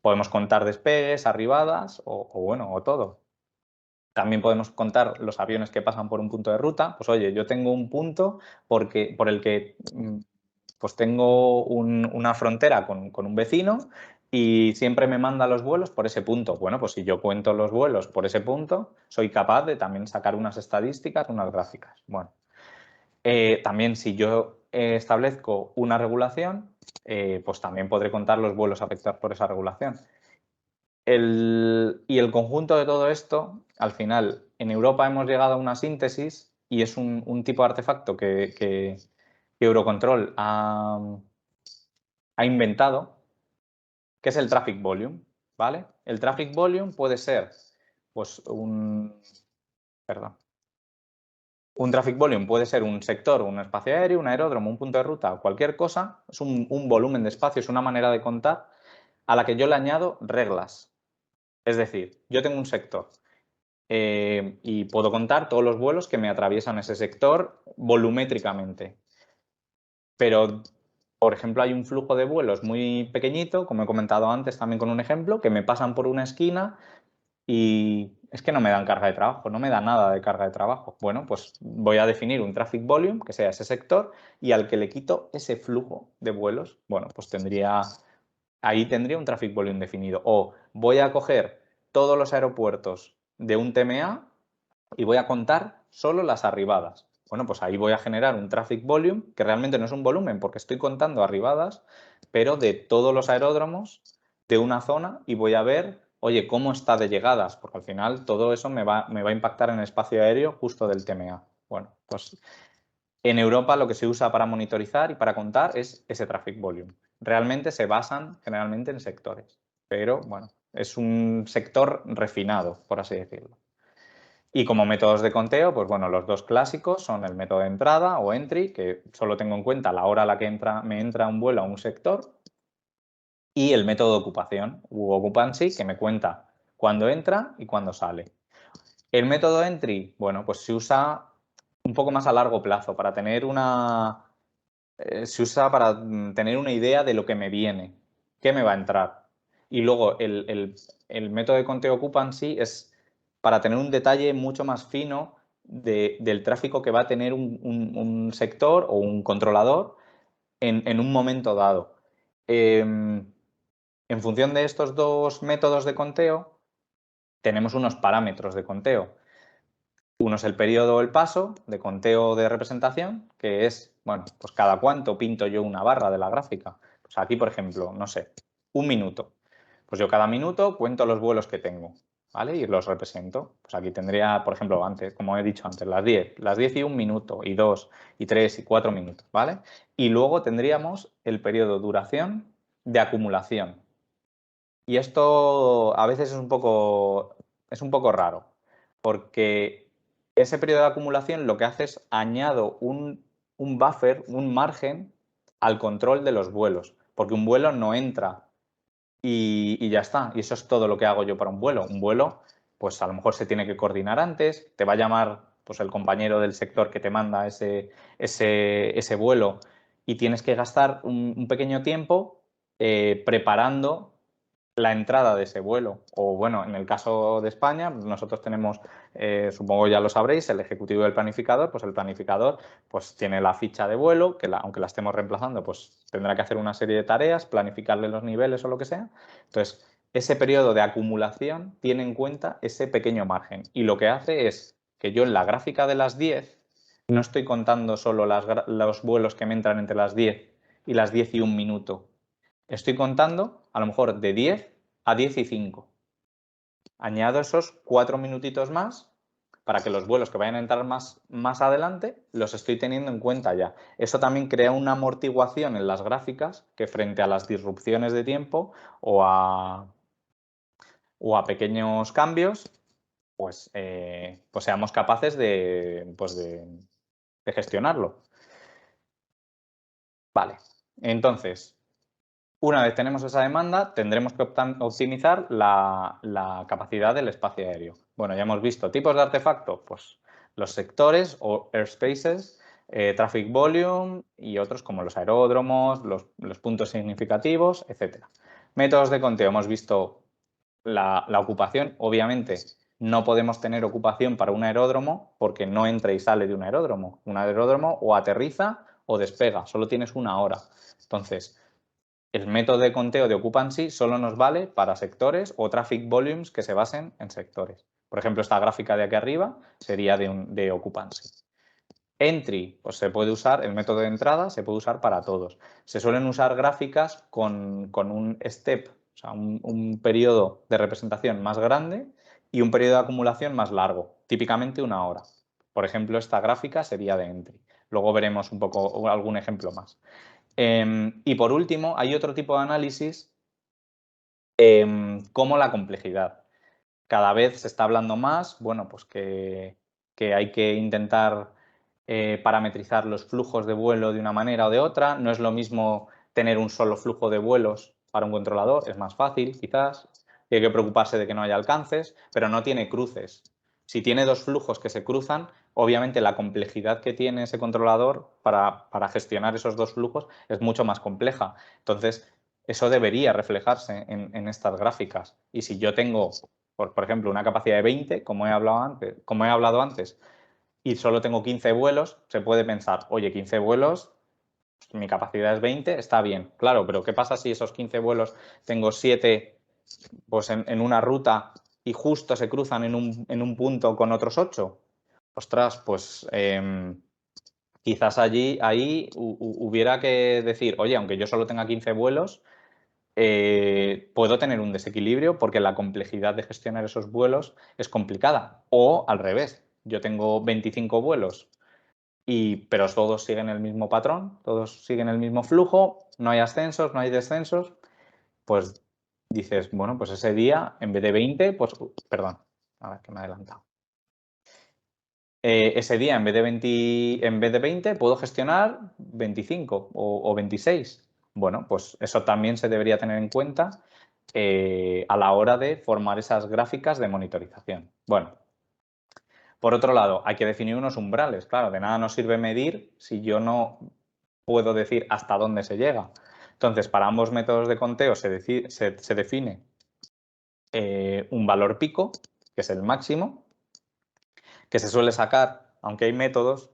Podemos contar despegues, arribadas o todo. También podemos contar los aviones que pasan por un punto de ruta. Pues oye, yo tengo un punto por el que pues tengo una frontera con un vecino y siempre me manda los vuelos por ese punto. Bueno, pues si yo cuento los vuelos por ese punto, soy capaz de también sacar unas estadísticas, unas gráficas. Bueno, también si yo establezco una regulación, pues también podré contar los vuelos afectados por esa regulación. Y el conjunto de todo esto, al final, en Europa hemos llegado a una síntesis y es un tipo de artefacto que Eurocontrol ha inventado, que es el traffic volume, ¿vale? El traffic volume puede ser, pues, un traffic volume puede ser un sector, un espacio aéreo, un aeródromo, un punto de ruta, cualquier cosa. Es un volumen de espacio, es una manera de contar a la que yo le añado reglas. Es decir, yo tengo un sector y puedo contar todos los vuelos que me atraviesan ese sector volumétricamente. Pero, por ejemplo, hay un flujo de vuelos muy pequeñito, como he comentado antes también con un ejemplo, que me pasan por una esquina y es que no me dan carga de trabajo, no me da nada de carga de trabajo. Bueno, pues voy a definir un traffic volume, que sea ese sector, y al que le quito ese flujo de vuelos, bueno, pues ahí tendría un traffic volume definido. O voy a coger todos los aeropuertos de un TMA y voy a contar solo las arribadas. Bueno, pues ahí voy a generar un traffic volume, que realmente no es un volumen porque estoy contando arribadas, pero de todos los aeródromos de una zona, y voy a ver, oye, cómo está de llegadas, porque al final todo eso me va a impactar en el espacio aéreo justo del TMA. Bueno, pues en Europa lo que se usa para monitorizar y para contar es ese traffic volume. Realmente se basan generalmente en sectores, pero bueno, es un sector refinado, por así decirlo. Y como métodos de conteo, pues bueno, los dos clásicos son el método de entrada o entry, que solo tengo en cuenta la hora a la que me entra un vuelo a un sector, y el método de ocupación u occupancy, que me cuenta cuándo entra y cuándo sale. El método entry, bueno, pues se usa un poco más a largo plazo para tener se usa para tener una idea de lo que me viene, qué me va a entrar. Y luego el método de conteo occupancy es para tener un detalle mucho más fino del tráfico que va a tener un sector o un controlador en un momento dado. En función de estos dos métodos de conteo, tenemos unos parámetros de conteo. Uno es el periodo o el paso de conteo de representación, que es, bueno, pues cada cuánto pinto yo una barra de la gráfica. Pues aquí, por ejemplo, no sé, 1 minuto. Pues yo cada minuto cuento los vuelos que tengo, ¿vale? Y los represento. Pues aquí tendría, por ejemplo, antes, como he dicho antes, las 10 y 1 minuto, y 2, y 3, y 4 minutos, ¿vale? Y luego tendríamos el periodo duración de acumulación. Y esto a veces es un poco raro, porque ese periodo de acumulación lo que hace es añado un buffer, un margen al control de los vuelos, porque un vuelo no entra y ya está. Y eso es todo lo que hago yo para un vuelo. Un vuelo, pues a lo mejor se tiene que coordinar antes, te va a llamar pues el compañero del sector que te manda ese vuelo, y tienes que gastar un pequeño tiempo preparando la entrada de ese vuelo. O bueno, en el caso de España, nosotros tenemos, supongo ya lo sabréis, el ejecutivo y el planificador. Pues el planificador pues tiene la ficha de vuelo, que aunque la estemos reemplazando, pues tendrá que hacer una serie de tareas, planificarle los niveles o lo que sea. Entonces, ese periodo de acumulación tiene en cuenta ese pequeño margen, y lo que hace es que yo en la gráfica de las 10 no estoy contando solo los vuelos que me entran entre las 10 y las 10 y 1 minuto. Estoy contando a lo mejor de 10 a 10 y 5. Añado esos 4 minutitos más para que los vuelos que vayan a entrar más adelante los estoy teniendo en cuenta ya. Eso también crea una amortiguación en las gráficas, que frente a las disrupciones de tiempo o a pequeños cambios, pues seamos capaces de gestionarlo. Vale, entonces, una vez tenemos esa demanda, tendremos que optimizar la capacidad del espacio aéreo. Bueno, ya hemos visto tipos de artefacto, pues los sectores o airspaces, traffic volume y otros como los aeródromos, los puntos significativos, etc. Métodos de conteo, hemos visto la ocupación. Obviamente no podemos tener ocupación para un aeródromo porque no entra y sale de un aeródromo. Un aeródromo o aterriza o despega, solo tienes una hora. Entonces, el método de conteo de occupancy solo nos vale para sectores o traffic volumes que se basen en sectores. Por ejemplo, esta gráfica de aquí arriba sería de occupancy. Entry, pues se puede usar, el método de entrada se puede usar para todos. Se suelen usar gráficas con un step, o sea, un periodo de representación más grande y un periodo de acumulación más largo, típicamente 1 hora. Por ejemplo, esta gráfica sería de entry. Luego veremos un poco algún ejemplo más. Y por último, hay otro tipo de análisis como la complejidad. Cada vez se está hablando más, bueno, pues que hay que intentar parametrizar los flujos de vuelo de una manera o de otra. No es lo mismo tener un solo flujo de vuelos para un controlador, es más fácil quizás. Tiene que preocuparse de que no haya alcances, pero no tiene cruces. Si tiene 2 flujos que se cruzan, obviamente la complejidad que tiene ese controlador para gestionar esos 2 flujos es mucho más compleja. Entonces, eso debería reflejarse en estas gráficas. Y si yo tengo por ejemplo, una capacidad de 20, como he hablado antes, y solo tengo 15 vuelos, se puede pensar, oye, 15 vuelos, mi capacidad es 20, está bien. Claro, pero ¿qué pasa si esos 15 vuelos tengo 7 pues en una ruta y justo se cruzan en un punto con otros 8? Ostras, pues quizás ahí hubiera que decir, oye, aunque yo solo tenga 15 vuelos, puedo tener un desequilibrio porque la complejidad de gestionar esos vuelos es complicada. O al revés, yo tengo 25 vuelos, pero todos siguen el mismo patrón, todos siguen el mismo flujo, no hay ascensos, no hay descensos, pues dices, bueno, pues ese día en vez de 20, pues, perdón, a ver que me he adelantado. Ese día en vez de 20 puedo gestionar 25 o 26. Bueno, pues eso también se debería tener en cuenta a la hora de formar esas gráficas de monitorización. Bueno, por otro lado, hay que definir unos umbrales. Claro, de nada nos sirve medir si yo no puedo decir hasta dónde se llega. Entonces, para ambos métodos de conteo se define un valor pico, que es el máximo, que se suele sacar, aunque hay métodos,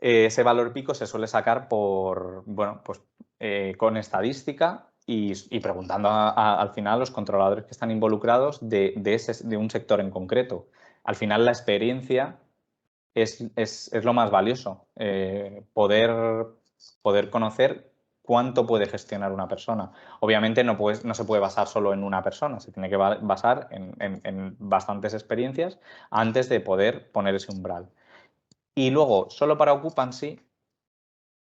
ese valor pico se suele sacar con estadística y preguntando al final a los controladores que están involucrados de un sector en concreto. Al final la experiencia es lo más valioso, poder conocer cuánto puede gestionar una persona. Obviamente no se puede basar solo en una persona, se tiene que basar en bastantes experiencias antes de poder poner ese umbral. Y luego, solo para occupancy,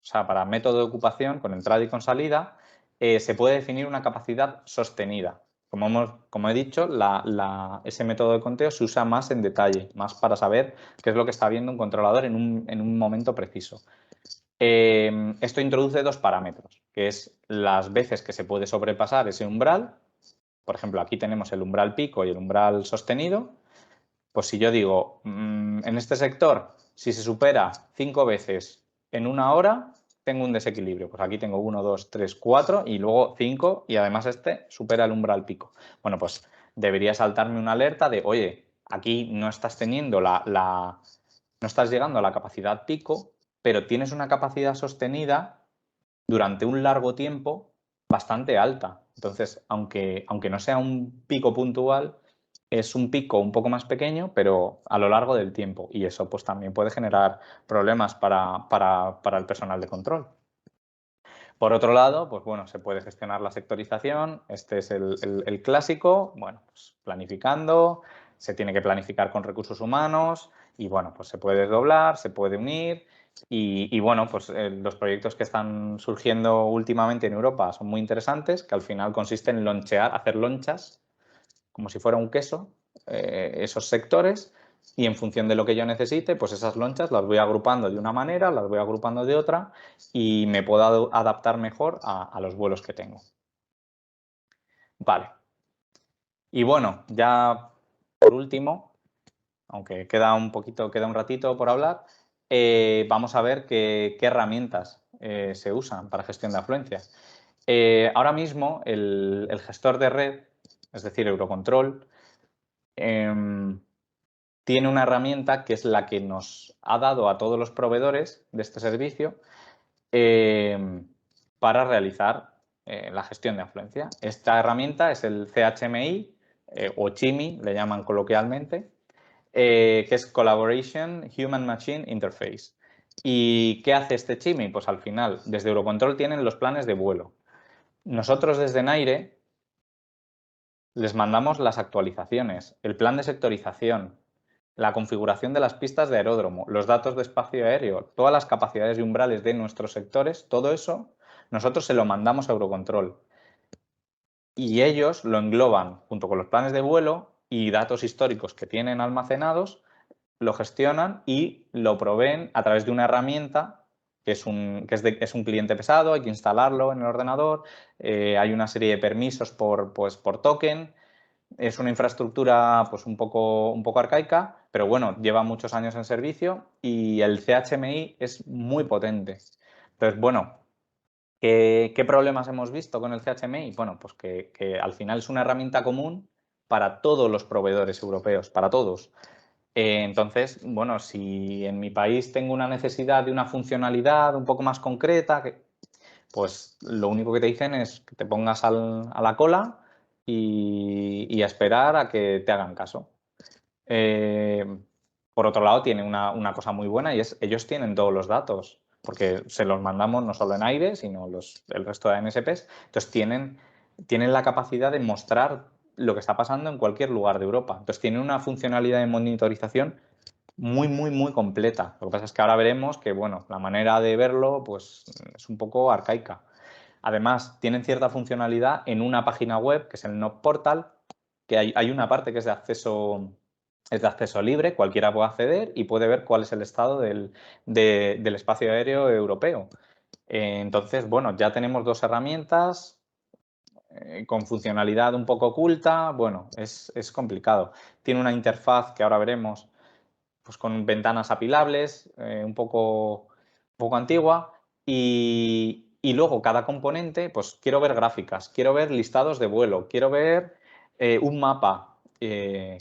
o sea, para método de ocupación, con entrada y con salida, se puede definir una capacidad sostenida. Como he dicho, ese método de conteo se usa más en detalle, más para saber qué es lo que está viendo un controlador en un momento preciso. Esto introduce dos parámetros, que es las veces que se puede sobrepasar ese umbral. Por ejemplo, aquí tenemos el umbral pico y el umbral sostenido. Pues si yo digo, en este sector, si se supera 5 veces en una hora, tengo un desequilibrio. Pues aquí tengo 1, 2, 3, 4 y luego 5 y además este supera el umbral pico. Bueno, pues debería saltarme una alerta de, oye, aquí no estás teniendo no estás llegando a la capacidad pico, pero tienes una capacidad sostenida durante un largo tiempo bastante alta. Entonces, aunque no sea un pico puntual, es un pico un poco más pequeño, pero a lo largo del tiempo. Y eso pues también puede generar problemas para el personal de control. Por otro lado, pues bueno, se puede gestionar la sectorización. Este es el clásico. Bueno, pues planificando, se tiene que planificar con recursos humanos y bueno, pues se puede desdoblar, se puede unir. Y bueno, pues los proyectos que están surgiendo últimamente en Europa son muy interesantes, que al final consisten en hacer lonchas, como si fuera un queso, esos sectores, y en función de lo que yo necesite, pues esas lonchas las voy agrupando de una manera, las voy agrupando de otra y me puedo adaptar mejor a los vuelos que tengo. Vale. Y bueno, ya por último, aunque queda un ratito por hablar, vamos a ver qué herramientas se usan para gestión de afluencia. Ahora mismo el gestor de red, es decir, Eurocontrol, tiene una herramienta que es la que nos ha dado a todos los proveedores de este servicio para realizar la gestión de afluencia. Esta herramienta es el CHMI o CHIMI, le llaman coloquialmente, que es Collaboration Human Machine Interface. ¿Y qué hace este CHIMI? Pues al final, desde Eurocontrol tienen los planes de vuelo. Nosotros desde Naire les mandamos las actualizaciones, el plan de sectorización, la configuración de las pistas de aeródromo, los datos de espacio aéreo, todas las capacidades y umbrales de nuestros sectores, todo eso nosotros se lo mandamos a Eurocontrol. Y ellos lo engloban junto con los planes de vuelo y datos históricos que tienen almacenados, lo gestionan y lo proveen a través de una herramienta que es un cliente pesado, hay que instalarlo en el ordenador, hay una serie de permisos por token. Es una infraestructura pues un poco arcaica, pero bueno, lleva muchos años en servicio y el CHMI es muy potente. Entonces, bueno, ¿qué problemas hemos visto con el CHMI? Bueno, pues que al final es una herramienta común para todos los proveedores europeos, para todos. Entonces, bueno, si en mi país tengo una necesidad de una funcionalidad un poco más concreta, pues lo único que te dicen es que te pongas a la cola y a esperar a que te hagan caso. Por otro lado, tiene una cosa muy buena y es ellos tienen todos los datos, porque se los mandamos no solo en aire, sino el resto de ANSPs. Entonces tienen la capacidad de mostrar lo que está pasando en cualquier lugar de Europa. Entonces tienen una funcionalidad de monitorización muy, muy, muy completa. Lo que pasa es que ahora veremos que, bueno, la manera de verlo pues, es un poco arcaica. Además, tienen cierta funcionalidad en una página web, que es el NOC Portal, que hay una parte que es de acceso libre, cualquiera puede acceder y puede ver cuál es el estado del espacio aéreo europeo. Entonces, bueno, ya tenemos dos herramientas con funcionalidad un poco oculta. Bueno, es complicado. Tiene una interfaz que ahora veremos, pues con ventanas apilables, un poco antigua. Y luego cada componente, pues quiero ver gráficas, quiero ver listados de vuelo, quiero ver un mapa. La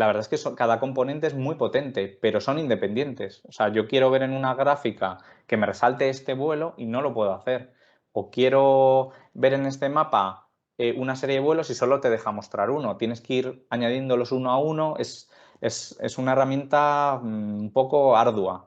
verdad es que cada componente es muy potente, pero son independientes. O sea, yo quiero ver en una gráfica que me resalte este vuelo y no lo puedo hacer. O quiero ver en este mapa una serie de vuelos y solo te deja mostrar uno. Tienes que ir añadiéndolos uno a uno. Es una herramienta un poco ardua.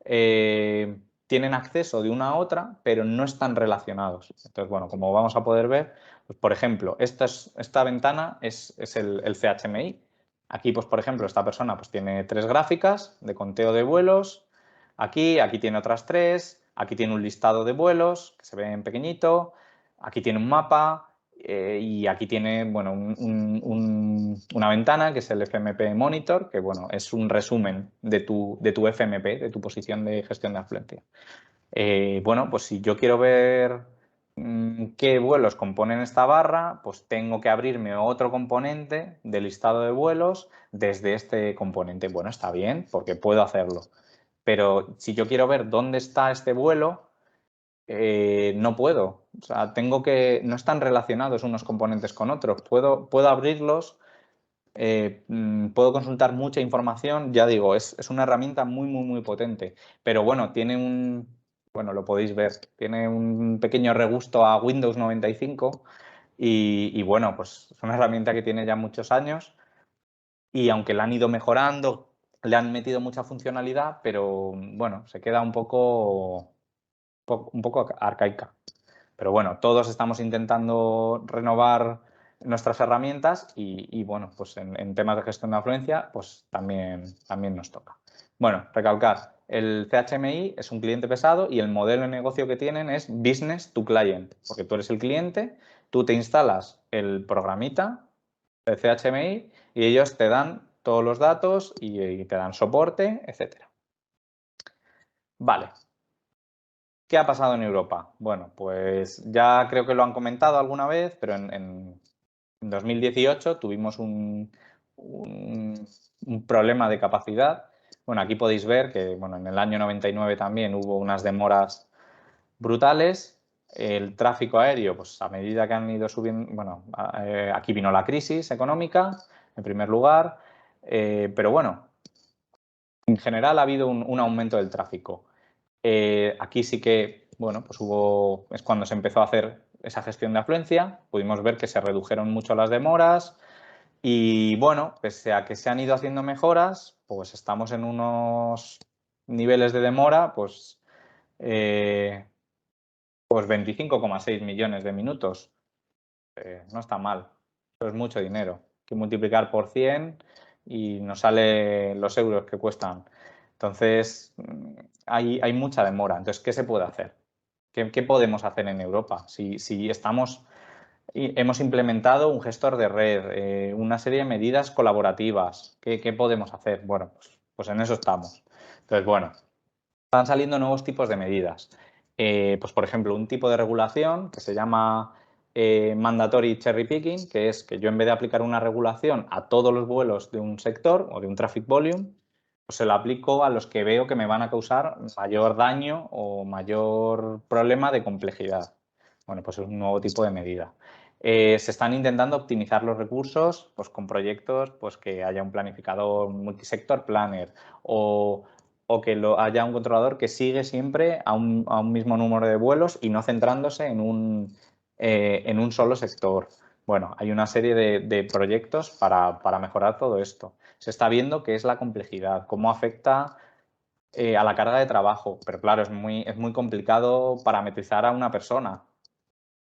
Tienen acceso de una a otra, pero no están relacionados. Entonces, bueno, como vamos a poder ver, pues, por ejemplo, esta ventana es el CHMI. Aquí, pues, por ejemplo, esta persona pues, tiene 3 gráficas de conteo de vuelos. Aquí tiene otras 3. Aquí tiene un listado de vuelos que se ve en pequeñito. Aquí tiene un mapa. Y aquí tiene, bueno, una ventana que es el FMP Monitor, que, bueno, es un resumen de tu FMP, de tu posición de gestión de afluencia. Bueno, pues si yo quiero ver qué vuelos componen esta barra, pues tengo que abrirme otro componente del listado de vuelos desde este componente. Bueno, está bien, porque puedo hacerlo. Pero si yo quiero ver dónde está este vuelo, no puedo. O sea, no están relacionados unos componentes con otros. Puedo abrirlos, puedo consultar mucha información. Ya digo, es una herramienta muy, muy, muy potente. Pero bueno, tiene bueno, lo podéis ver, tiene un pequeño regusto a Windows 95 y bueno, pues es una herramienta que tiene ya muchos años y aunque la han ido mejorando, le han metido mucha funcionalidad, pero bueno, se queda un poco arcaica. Pero bueno, todos estamos intentando renovar nuestras herramientas y bueno, pues en temas de gestión de afluencia, pues también nos toca. Bueno, recalcar, el CHMI es un cliente pesado y el modelo de negocio que tienen es business to client, porque tú eres el cliente, tú te instalas el programita de CHMI y ellos te dan todos los datos y te dan soporte, etcétera. Vale. ¿Qué ha pasado en Europa? Bueno, pues ya creo que lo han comentado alguna vez, pero en 2018 tuvimos un problema de capacidad. Bueno, aquí podéis ver que bueno, en el año 99 también hubo unas demoras brutales. El tráfico aéreo, pues a medida que han ido subiendo, bueno, aquí vino la crisis económica, en primer lugar, pero bueno, en general ha habido un aumento del tráfico. Aquí sí que, bueno, pues es cuando se empezó a hacer esa gestión de afluencia, pudimos ver que se redujeron mucho las demoras y, bueno, pese a que se han ido haciendo mejoras, pues estamos en unos niveles de demora, pues 25,6 millones de minutos. No está mal, eso es mucho dinero. Hay que multiplicar por 100 y nos sale los euros que cuestan. Entonces, hay mucha demora. Entonces, ¿qué se puede hacer? ¿Qué podemos hacer en Europa? Si hemos implementado un gestor de red, una serie de medidas colaborativas, ¿qué podemos hacer? Bueno, pues en eso estamos. Entonces, bueno, están saliendo nuevos tipos de medidas. Pues, por ejemplo, un tipo de regulación que se llama mandatory cherry picking, que es que yo en vez de aplicar una regulación a todos los vuelos de un sector o de un traffic volume, pues se lo aplico a los que veo que me van a causar mayor daño o mayor problema de complejidad. Bueno, pues es un nuevo tipo de medida. Se están intentando optimizar los recursos pues, con proyectos pues, que haya un planificador multisector planner o que haya un controlador que sigue siempre a un mismo número de vuelos y no centrándose en un solo sector. Bueno, hay una serie de proyectos para mejorar todo esto. Se está viendo qué es la complejidad, cómo afecta a la carga de trabajo, pero claro, es muy complicado parametrizar a una persona.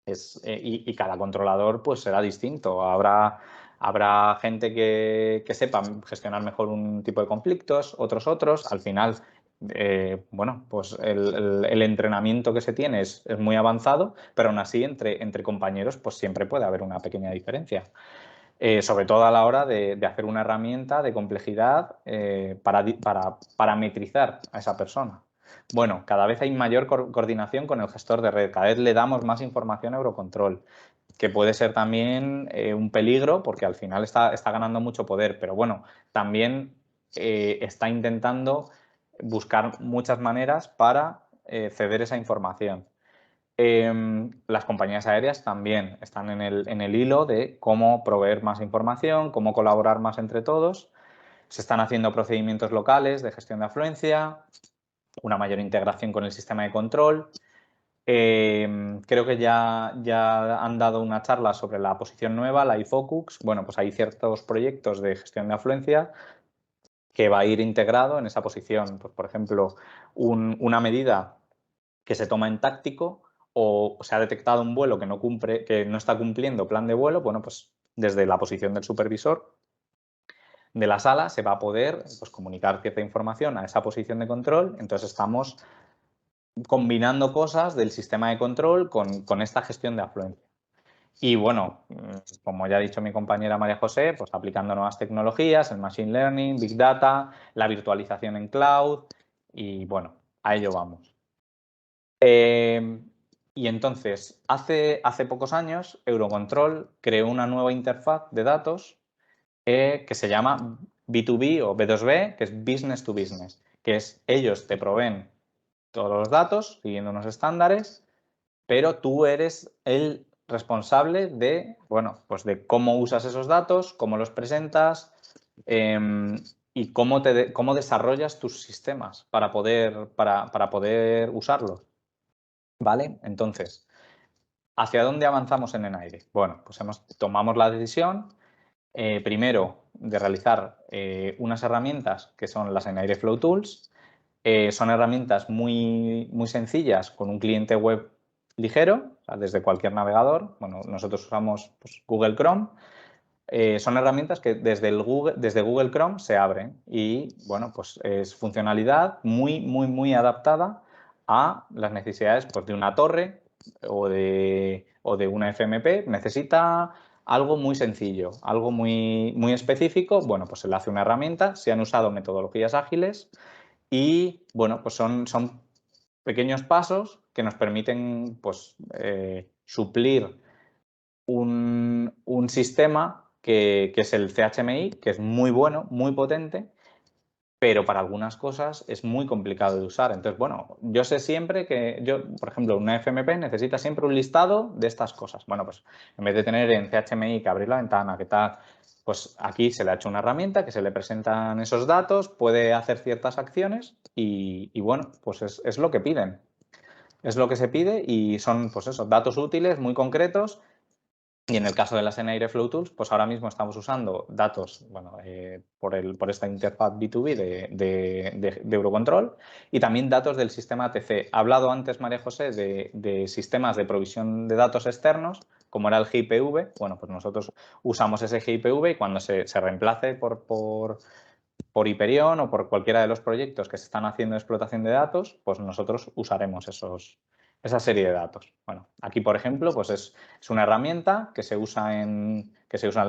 Y cada controlador pues será distinto. Habrá gente que sepa gestionar mejor un tipo de conflictos, otros. Al final, bueno, pues el entrenamiento que se tiene es muy avanzado, pero aún así entre compañeros pues siempre puede haber una pequeña diferencia. Sobre todo a la hora de hacer una herramienta de complejidad para parametrizar a esa persona. Bueno, cada vez hay mayor coordinación con el gestor de red, cada vez le damos más información a Eurocontrol, que puede ser también un peligro porque al final está ganando mucho poder, pero bueno, también está intentando buscar muchas maneras para ceder esa información. Las compañías aéreas también están en el hilo de cómo proveer más información, cómo colaborar más entre todos. Se están haciendo procedimientos locales de gestión de afluencia, una mayor integración con el sistema de control. Creo que ya han dado una charla sobre la posición nueva, la iFocus. Bueno, pues hay ciertos proyectos de gestión de afluencia que va a ir integrado en esa posición. Pues, por ejemplo, una medida que se toma en táctico o se ha detectado un vuelo que no está cumpliendo plan de vuelo, bueno, pues desde la posición del supervisor de la sala se va a poder pues, comunicar cierta información a esa posición de control. Entonces estamos combinando cosas del sistema de control con esta gestión de afluencia. Y bueno, como ya ha dicho mi compañera María José, pues aplicando nuevas tecnologías, el machine learning, big data, la virtualización en cloud y bueno, a ello vamos. Y entonces, hace pocos años, Eurocontrol creó una nueva interfaz de datos que se llama B2B o B2B, que es Business to Business, que es ellos te proveen todos los datos siguiendo unos estándares, pero tú eres el responsable de, bueno, pues de cómo usas esos datos, cómo los presentas y cómo desarrollas tus sistemas para poder usarlos. ¿Vale? Entonces, ¿hacia dónde avanzamos en Enaire? Bueno, pues tomamos la decisión primero de realizar unas herramientas que son las Enaire Flow Tools. Son herramientas muy sencillas con un cliente web ligero, o sea, desde cualquier navegador. Bueno, nosotros usamos pues, Google Chrome. Son herramientas que desde Google Chrome se abren y, bueno, pues es funcionalidad muy adaptada a las necesidades pues, de una torre o de una FMP. Necesita algo muy sencillo, algo muy específico. Bueno, pues se le hace una herramienta. Se han usado metodologías ágiles y, bueno, pues son pequeños pasos que nos permiten pues, suplir un sistema que es el CHMI, que es muy bueno, muy potente, pero para algunas cosas es muy complicado de usar. Entonces, bueno, yo sé siempre que por ejemplo, una FMP necesita siempre un listado de estas cosas. Bueno, pues en vez de tener en CHMI que abrir la ventana, que tal, pues aquí se le ha hecho una herramienta que se le presentan esos datos, puede hacer ciertas acciones y bueno, pues es lo que piden. Es lo que se pide y son, pues eso, datos útiles, muy concretos. Y en el caso de las Enaire Flow Tools, pues ahora mismo estamos usando datos, bueno, por esta interfaz B2B de Eurocontrol y también datos del sistema ATC. Ha hablado antes María José de sistemas de provisión de datos externos, como era el GIPV. Bueno, pues nosotros usamos ese GIPV y cuando se reemplace por Hyperion o por cualquiera de los proyectos que se están haciendo de explotación de datos, pues nosotros usaremos esa serie de datos. Bueno, aquí, por ejemplo, pues es una herramienta que se usa en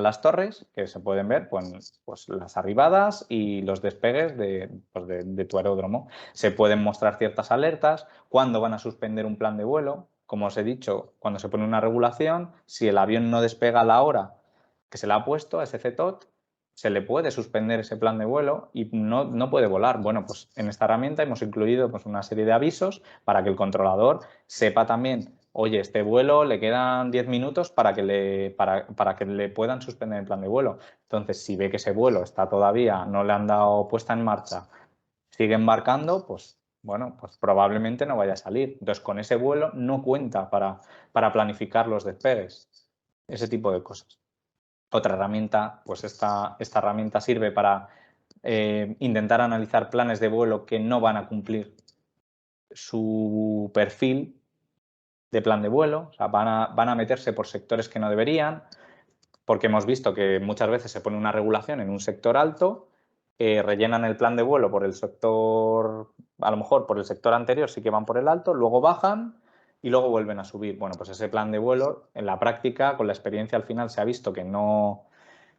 las torres, que se pueden ver pues las arribadas y los despegues de tu aeródromo. Se pueden mostrar ciertas alertas, cuándo van a suspender un plan de vuelo. Como os he dicho, cuando se pone una regulación, si el avión no despega a la hora que se le ha puesto, ese CTOT, se le puede suspender ese plan de vuelo y no puede volar. Bueno, pues en esta herramienta hemos incluido pues, una serie de avisos para que el controlador sepa también oye, este vuelo le quedan 10 minutos para que le puedan suspender el plan de vuelo. Entonces, si ve que ese vuelo está todavía, no le han dado puesta en marcha, sigue embarcando, pues bueno, pues probablemente no vaya a salir. Entonces, con ese vuelo no cuenta para planificar los despegues. Ese tipo de cosas. Otra herramienta, pues esta herramienta sirve para intentar analizar planes de vuelo que no van a cumplir su perfil de plan de vuelo, o sea, van a meterse por sectores que no deberían, porque hemos visto que muchas veces se pone una regulación en un sector alto, rellenan el plan de vuelo por el sector, a lo mejor por el sector anterior sí que van por el alto, luego bajan y luego vuelven a subir. Bueno, pues ese plan de vuelo, en la práctica, con la experiencia al final se ha visto que no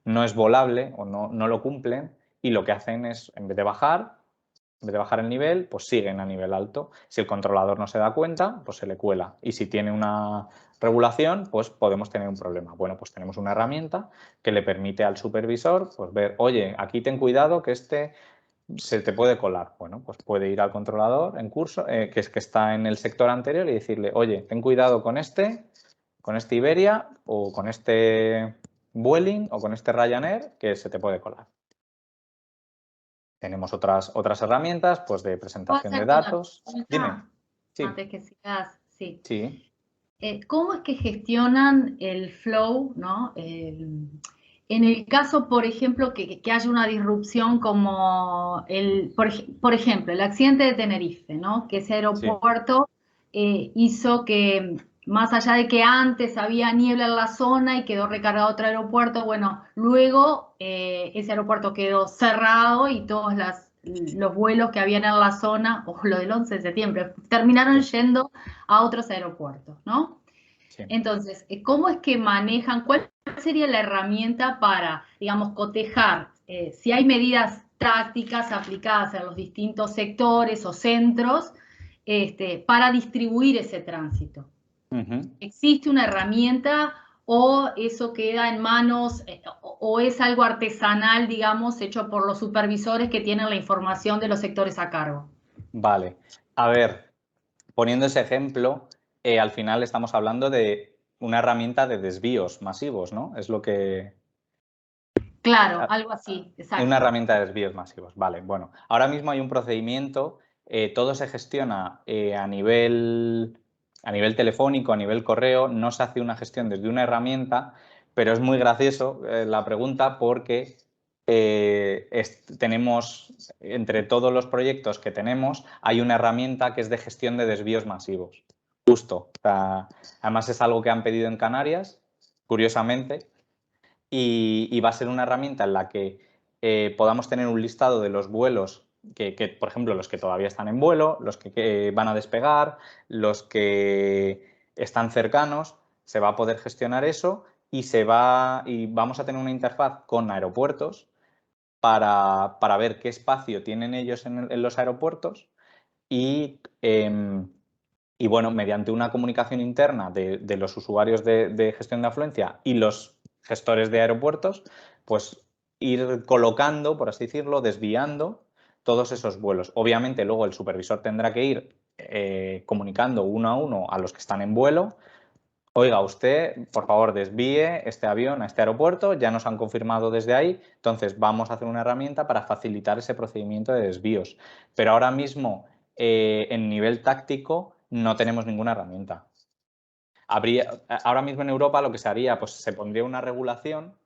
es volable o no lo cumplen y lo que hacen es, en vez de bajar el nivel, pues siguen a nivel alto. Si el controlador no se da cuenta, pues se le cuela. Y si tiene una regulación, pues podemos tener un problema. Bueno, pues tenemos una herramienta que le permite al supervisor pues ver, oye, aquí ten cuidado que este se te puede colar. Bueno, pues puede ir al controlador en curso, que está en el sector anterior y decirle, oye, ten cuidado con este Iberia o con este Vueling o con este Ryanair que se te puede colar. Tenemos otras herramientas, pues de presentación de datos. Dime. Sí. Antes que sigas, sí. Sí. ¿Cómo es que gestionan el flow, ¿no? En el caso, por ejemplo, que haya una disrupción como, por ejemplo, el accidente de Tenerife, ¿no? Que ese aeropuerto hizo que, más allá de que antes había niebla en la zona y quedó recargado otro aeropuerto, bueno, luego ese aeropuerto quedó cerrado y todos los vuelos que habían en la zona, o lo del 11 de septiembre, terminaron yendo a otros aeropuertos, ¿no? Sí. Entonces, ¿cómo es que manejan, cuál sería la herramienta para, digamos, cotejar si hay medidas tácticas aplicadas en los distintos sectores o centros para distribuir ese tránsito? ¿Existe una herramienta o eso queda en manos o es algo artesanal, digamos, hecho por los supervisores que tienen la información de los sectores a cargo? Vale. A ver, poniendo ese ejemplo, al final estamos hablando de una herramienta de desvíos masivos, ¿no? Es lo que... Claro, algo así, exacto. Una herramienta de desvíos masivos. Vale, bueno. Ahora mismo hay un procedimiento, todo se gestiona a nivel telefónico, a nivel correo, no se hace una gestión desde una herramienta, pero es muy gracioso la pregunta porque tenemos, entre todos los proyectos que tenemos, hay una herramienta que es de gestión de desvíos masivos. Justo. O sea, además es algo que han pedido en Canarias, curiosamente, y va a ser una herramienta en la que podamos tener un listado de los vuelos que, por ejemplo, los que todavía están en vuelo, los que van a despegar, los que están cercanos, se va a poder gestionar eso y vamos a tener una interfaz con aeropuertos para ver qué espacio tienen ellos en los aeropuertos y bueno, mediante una comunicación interna de los usuarios de gestión de afluencia y los gestores de aeropuertos, pues ir colocando, por así decirlo, desviando todos esos vuelos. Obviamente luego el supervisor tendrá que ir comunicando uno a uno a los que están en vuelo. Oiga, usted, por favor, desvíe este avión a este aeropuerto, ya nos han confirmado desde ahí, entonces vamos a hacer una herramienta para facilitar ese procedimiento de desvíos. Pero ahora mismo, en nivel táctico, no tenemos ninguna herramienta. Ahora mismo en Europa lo que se haría, pues se pondría una regulación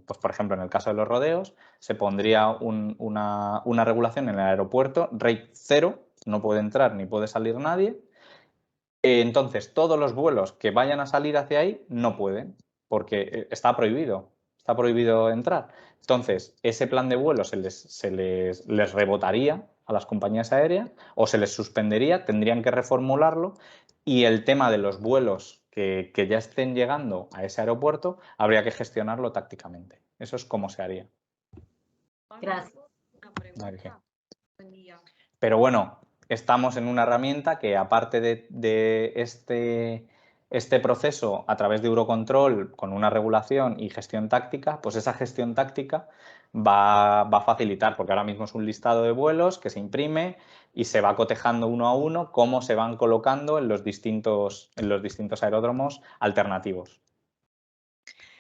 pues, por ejemplo, en el caso de los rodeos, se pondría una regulación en el aeropuerto, rate 0, no puede entrar ni puede salir nadie. Entonces, todos los vuelos que vayan a salir hacia ahí no pueden, porque está prohibido entrar. Entonces, ese plan de vuelo se les rebotaría a las compañías aéreas o se les suspendería, tendrían que reformularlo y el tema de los vuelos que ya estén llegando a ese aeropuerto habría que gestionarlo tácticamente. Eso es como se haría. Gracias. Pero bueno, estamos en una herramienta que aparte de este proceso a través de Eurocontrol con una regulación y gestión táctica, pues esa gestión táctica va a facilitar, porque ahora mismo es un listado de vuelos que se imprime y se va cotejando uno a uno cómo se van colocando en los distintos aeródromos alternativos.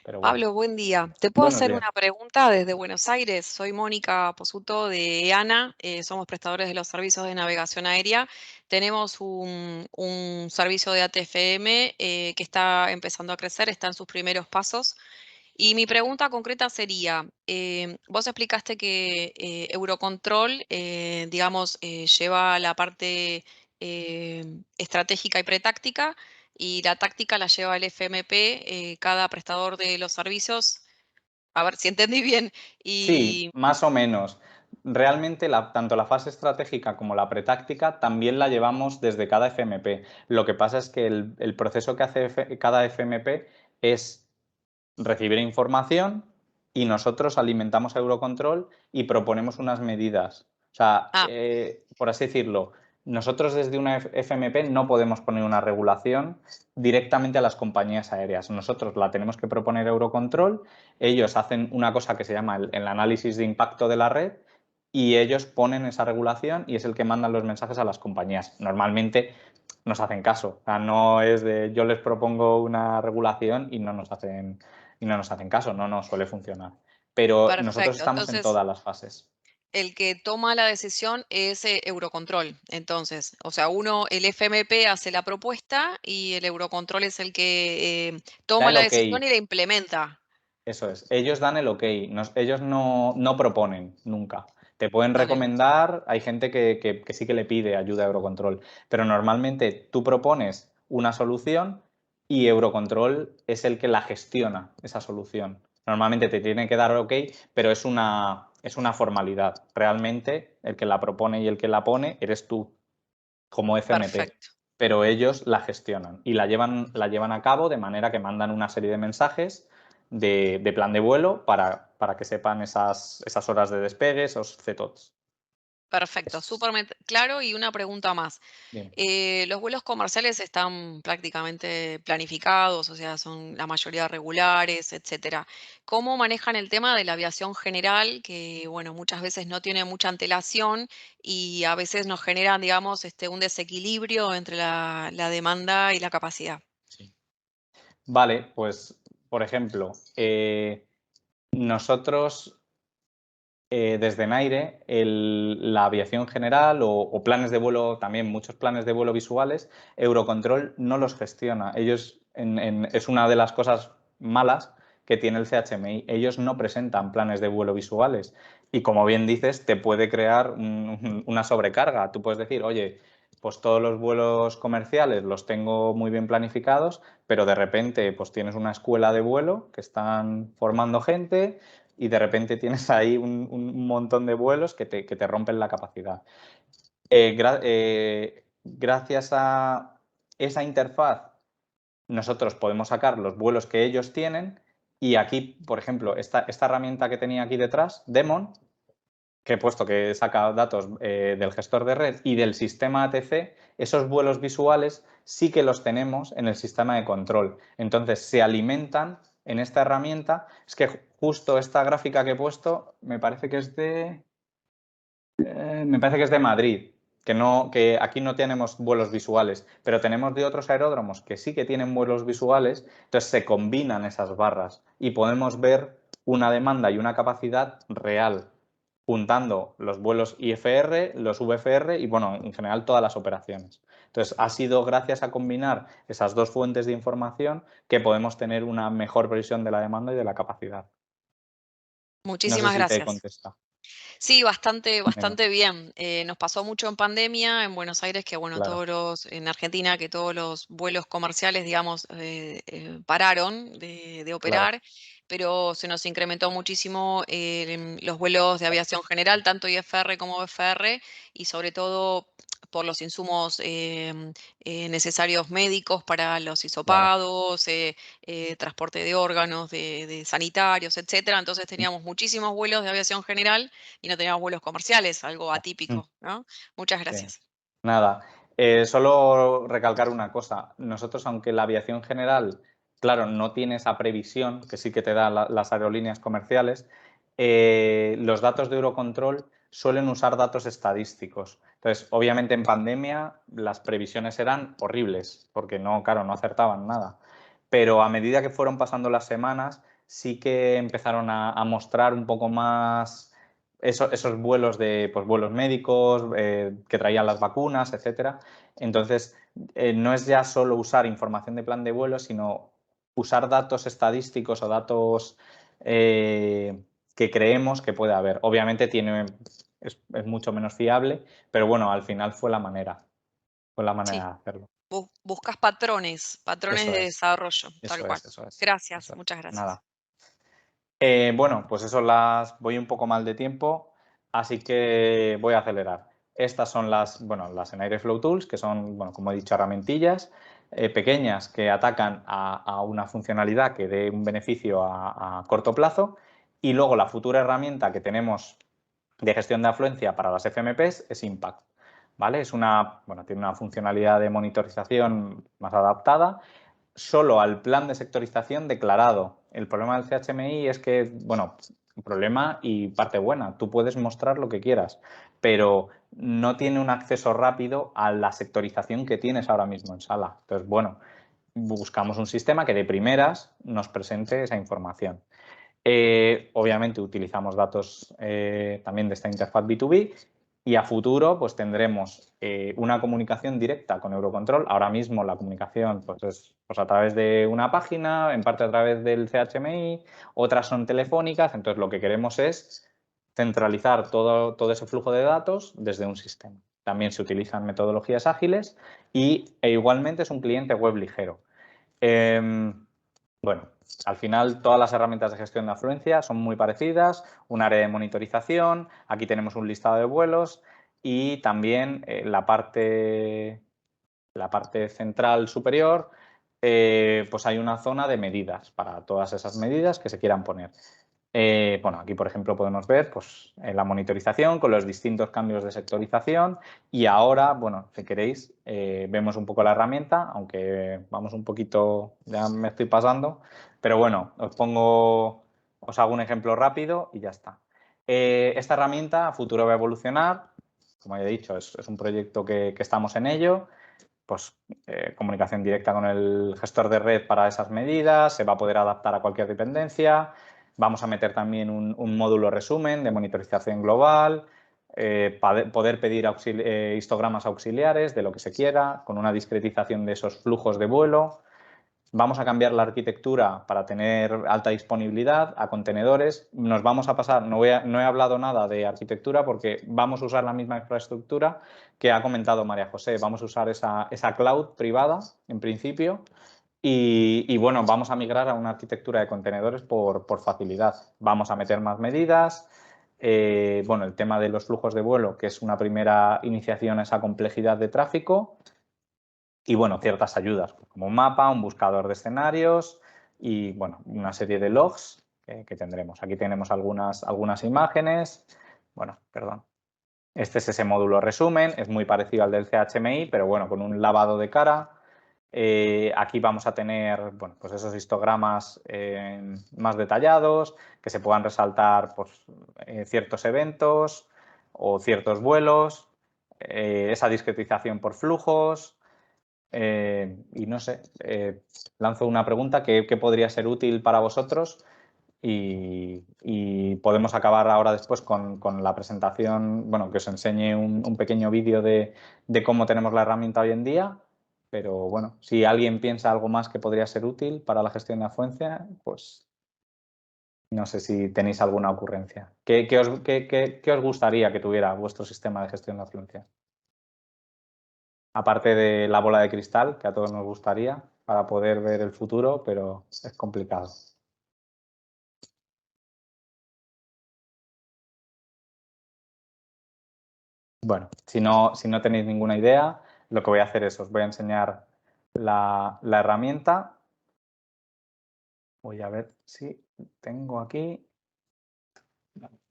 Pero bueno. Pablo, buen día. ¿Te puedo Buenos hacer días. una pregunta desde Buenos Aires? Soy Mónica Posuto de EANA, somos prestadores de los servicios de navegación aérea. Tenemos un servicio de ATFM que está empezando a crecer, está en sus primeros pasos. Y mi pregunta concreta sería, vos explicaste que Eurocontrol, digamos, lleva la parte estratégica y pretáctica, y la táctica la lleva el FMP, cada prestador de los servicios. A ver si entendí bien. Sí, más o menos. Realmente tanto la fase estratégica como la pretáctica también la llevamos desde cada FMP. Lo que pasa es que el proceso que hace cada FMP es recibir información y nosotros alimentamos a Eurocontrol y proponemos unas medidas. O sea, por así decirlo, nosotros desde una FMP no podemos poner una regulación directamente a las compañías aéreas. Nosotros la tenemos que proponer a Eurocontrol, ellos hacen una cosa que se llama el análisis de impacto de la red y ellos ponen esa regulación y es el que mandan los mensajes a las compañías. Normalmente nos hacen caso. O sea, no es de yo les propongo una regulación y no nos hacen caso, no suele funcionar. Pero nosotros Perfecto. estamos en Entonces, todas las fases. el que toma la decisión es Eurocontrol. Entonces, o sea, el FMP hace la propuesta y el Eurocontrol es el que toma la decisión y la implementa. Eso es. Ellos dan el ok. Ellos no proponen nunca. Te pueden Vale. recomendar, hay gente que sí que le pide ayuda a Eurocontrol, pero normalmente tú propones una solución y Eurocontrol es el que la gestiona, esa solución. Normalmente te tiene que dar ok, pero es una formalidad. Realmente el que la propone y el que la pone eres tú, como FMP. Perfecto. Pero ellos la gestionan y la llevan a cabo de manera que mandan una serie de mensajes de plan de vuelo para que sepan esas horas de despegue, esos CTOTs. Perfecto, súper claro. Y una pregunta más. Los vuelos comerciales están prácticamente planificados, o sea, son la mayoría regulares, etcétera. ¿Cómo manejan el tema de la aviación general, que, bueno, muchas veces no tiene mucha antelación y a veces nos generan, digamos, un desequilibrio entre la demanda y la capacidad? Sí. Vale, pues, por ejemplo, nosotros desde Naire, la aviación general o planes de vuelo, también muchos planes de vuelo visuales, Eurocontrol no los gestiona. Ellos, es una de las cosas malas que tiene el CHMI. Ellos no presentan planes de vuelo visuales y, como bien dices, te puede crear una sobrecarga. Tú puedes decir, oye, pues todos los vuelos comerciales los tengo muy bien planificados, pero de repente pues tienes una escuela de vuelo que están formando gente y de repente tienes ahí un montón de vuelos que te rompen la capacidad. Gracias a esa interfaz, nosotros podemos sacar los vuelos que ellos tienen y aquí, por ejemplo, esta herramienta que tenía aquí detrás, Demon, que he puesto que saca datos del gestor de red y del sistema ATC, esos vuelos visuales sí que los tenemos en el sistema de control. Entonces, se alimentan en esta herramienta. Es que justo esta gráfica que he puesto me parece que es de Madrid, que aquí no tenemos vuelos visuales, pero tenemos de otros aeródromos que sí que tienen vuelos visuales, entonces se combinan esas barras y podemos ver una demanda y una capacidad real, juntando los vuelos IFR, los VFR y, bueno, en general todas las operaciones. Entonces, ha sido gracias a combinar esas dos fuentes de información que podemos tener una mejor previsión de la demanda y de la capacidad. Muchísimas no sé si te gracias. contesta. Sí, bastante bien. Nos pasó mucho en pandemia en Buenos Aires, que bueno, Claro. en Argentina, que todos los vuelos comerciales, digamos, pararon de operar, pero se nos incrementó muchísimo los vuelos de aviación general, tanto IFR como VFR, y sobre todo por los insumos necesarios médicos para los hisopados, transporte de órganos, de sanitarios, etcétera. Entonces teníamos muchísimos vuelos de aviación general y no teníamos vuelos comerciales, algo atípico, ¿no? Muchas gracias. Nada, solo recalcar una cosa. Nosotros, aunque la aviación general, claro, no tiene esa previsión que sí que te dan las aerolíneas comerciales, los datos de Eurocontrol suelen usar datos estadísticos. Entonces, obviamente en pandemia las previsiones eran horribles, porque no, claro, no acertaban nada. Pero a medida que fueron pasando las semanas, sí que empezaron a mostrar un poco más esos vuelos de pues, vuelos médicos que traían las vacunas, etcétera. Entonces, no es ya solo usar información de plan de vuelo, sino usar datos estadísticos o datos que creemos que puede haber. Obviamente es mucho menos fiable, pero bueno, al final fue la manera Sí. de hacerlo. Buscas patrones Eso de es. desarrollo, tal Eso cual. es, eso es. Gracias, Eso es. muchas gracias. Nada. Bueno, pues eso voy un poco mal de tiempo, así que voy a acelerar. Estas son las Enaire Flow Tools, que son, bueno, como he dicho, herramientillas pequeñas que atacan a una funcionalidad que dé un beneficio a corto plazo. Y luego la futura herramienta que tenemos de gestión de afluencia para las FMPs es Impact. ¿Vale? Tiene una funcionalidad de monitorización más adaptada solo al plan de sectorización declarado. El problema del CHMI es que, bueno, un problema y parte buena, tú puedes mostrar lo que quieras, pero no tiene un acceso rápido a la sectorización que tienes ahora mismo en sala. Entonces, bueno, buscamos un sistema que de primeras nos presente esa información. Obviamente utilizamos datos también de esta interfaz B2B y a futuro pues tendremos una comunicación directa con Eurocontrol. Ahora mismo la comunicación pues es a través de una página, en parte a través del CHMI, otras son telefónicas. Entonces lo que queremos es centralizar todo ese flujo de datos desde un sistema. También se utilizan metodologías ágiles e igualmente es un cliente web ligero. Bueno, al final todas las herramientas de gestión de afluencia son muy parecidas, un área de monitorización, aquí tenemos un listado de vuelos y también la parte central superior, pues hay una zona de medidas para todas esas medidas que se quieran poner. Bueno, aquí por ejemplo podemos ver pues, la monitorización con los distintos cambios de sectorización y ahora, bueno, si queréis, vemos un poco la herramienta, aunque vamos un poquito, ya me estoy pasando, pero bueno, os hago un ejemplo rápido y ya está. Esta herramienta a futuro va a evolucionar, como ya he dicho, es un proyecto que estamos en ello. Pues comunicación directa con el gestor de red para esas medidas, se va a poder adaptar a cualquier dependencia. Vamos a meter también un módulo resumen de monitorización global, poder pedir histogramas auxiliares de lo que se quiera, con una discretización de esos flujos de vuelo. Vamos a cambiar la arquitectura para tener alta disponibilidad a contenedores. Nos vamos a pasar, no he hablado nada de arquitectura porque vamos a usar la misma infraestructura que ha comentado María José. Vamos a usar esa cloud privada en principio y bueno, vamos a migrar a una arquitectura de contenedores por facilidad. Vamos a meter más medidas. Bueno, el tema de los flujos de vuelo, que es una primera iniciación a esa complejidad de tráfico. Y bueno, ciertas ayudas, como un mapa, un buscador de escenarios y bueno, una serie de logs que tendremos. Aquí tenemos algunas imágenes. Bueno, perdón. Este es ese módulo resumen, es muy parecido al del CHMI, pero bueno, con un lavado de cara. Aquí vamos a tener bueno, pues esos histogramas más detallados, que se puedan resaltar pues, ciertos eventos o ciertos vuelos, esa discretización por flujos. Y no sé, lanzo una pregunta que podría ser útil para vosotros y podemos acabar ahora después con la presentación, bueno, que os enseñe un pequeño vídeo de cómo tenemos la herramienta hoy en día, pero bueno, si alguien piensa algo más que podría ser útil para la gestión de afluencia, pues no sé si tenéis alguna ocurrencia. ¿Qué os gustaría que tuviera vuestro sistema de gestión de afluencia? Aparte de la bola de cristal, que a todos nos gustaría para poder ver el futuro, pero es complicado. Bueno, si no tenéis ninguna idea, lo que voy a hacer es os voy a enseñar la herramienta. Voy a ver si tengo aquí.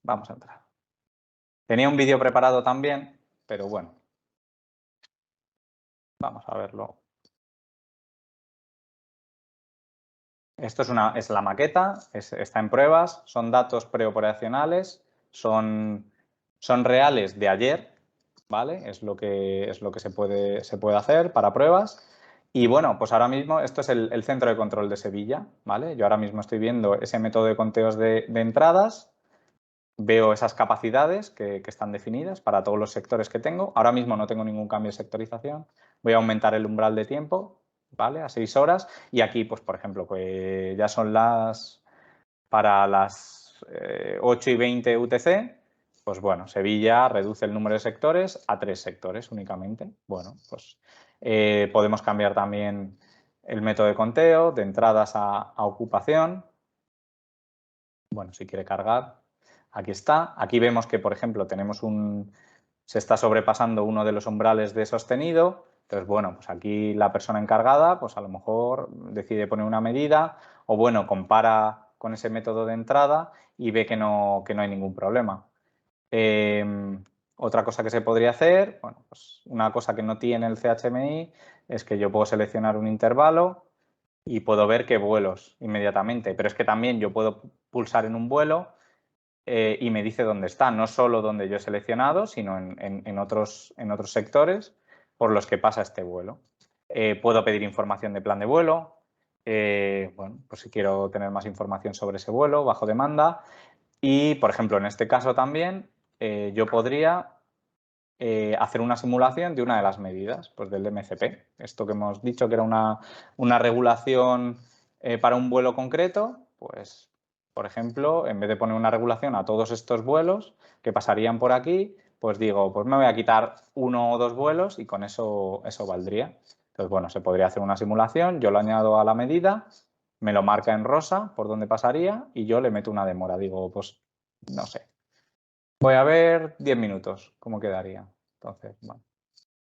Vamos a entrar. Tenía un vídeo preparado también, pero bueno. Vamos a verlo. Esto es la maqueta, está en pruebas, son datos preoperacionales, son reales de ayer, ¿vale? Es lo que se puede hacer para pruebas. Y bueno, pues ahora mismo esto es el centro de control de Sevilla, ¿vale? Yo ahora mismo estoy viendo ese método de conteos de entradas, veo esas capacidades que están definidas para todos los sectores que tengo. Ahora mismo no tengo ningún cambio de sectorización. Voy a aumentar el umbral de tiempo, ¿vale? A 6 horas. Y aquí, pues por ejemplo, pues ya son para las 8:20 UTC, pues bueno, Sevilla reduce el número de sectores a 3 sectores únicamente. Bueno, pues podemos cambiar también el método de conteo, de entradas a ocupación. Bueno, si quiere cargar, aquí está. Aquí vemos que, por ejemplo, se está sobrepasando uno de los umbrales de sostenido. Entonces, bueno, pues aquí la persona encargada, pues a lo mejor decide poner una medida o, bueno, compara con ese método de entrada y ve que no hay ningún problema. Otra cosa que se podría hacer, bueno, pues una cosa que no tiene el CHMI es que yo puedo seleccionar un intervalo y puedo ver qué vuelos inmediatamente, pero es que también yo puedo pulsar en un vuelo y me dice dónde está, no solo donde yo he seleccionado, sino en otros sectores por los que pasa este vuelo. Puedo pedir información de plan de vuelo, bueno, pues si quiero tener más información sobre ese vuelo bajo demanda y, por ejemplo, en este caso también yo podría hacer una simulación de una de las medidas, pues del DMCP. Esto que hemos dicho que era una regulación para un vuelo concreto, pues, por ejemplo, en vez de poner una regulación a todos estos vuelos que pasarían por aquí, pues digo, pues me voy a quitar 1 o 2 vuelos y con eso valdría. Entonces, bueno, se podría hacer una simulación, yo lo añado a la medida, me lo marca en rosa por donde pasaría y yo le meto una demora. Digo, pues, no sé, voy a ver 10 minutos, ¿cómo quedaría? Entonces, bueno,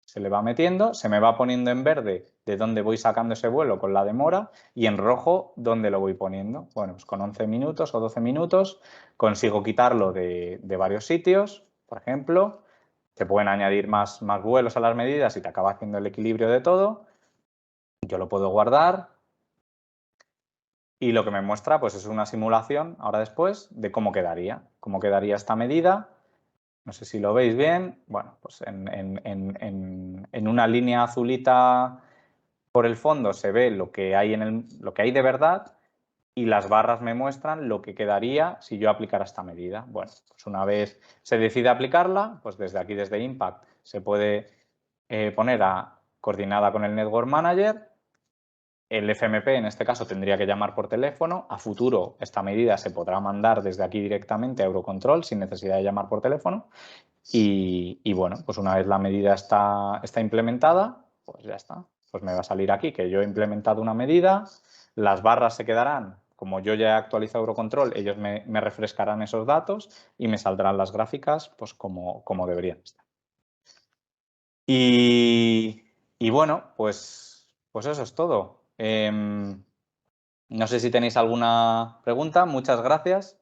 se le va metiendo, se me va poniendo en verde de dónde voy sacando ese vuelo con la demora y en rojo dónde lo voy poniendo. Bueno, pues con 11 minutos o 12 minutos consigo quitarlo de varios sitios, por ejemplo. Se pueden añadir más vuelos a las medidas y te acaba haciendo el equilibrio de todo. Yo lo puedo guardar. Y lo que me muestra pues es una simulación, ahora después, de cómo quedaría esta medida. No sé si lo veis bien. Bueno, pues en una línea azulita por el fondo se ve lo que hay de verdad y las barras me muestran lo que quedaría si yo aplicara esta medida. Bueno, pues una vez se decide aplicarla, pues desde aquí, desde Impact, se puede poner a coordinada con el Network Manager. El FMP, en este caso, tendría que llamar por teléfono. A futuro, esta medida se podrá mandar desde aquí directamente a Eurocontrol sin necesidad de llamar por teléfono. Y bueno, pues una vez la medida está implementada, pues ya está. Pues me va a salir aquí que yo he implementado una medida, las barras se quedarán, como yo ya he actualizado Eurocontrol, ellos me refrescarán esos datos y me saldrán las gráficas pues como deberían estar. Y bueno, pues eso es todo. No sé si tenéis alguna pregunta. Muchas gracias.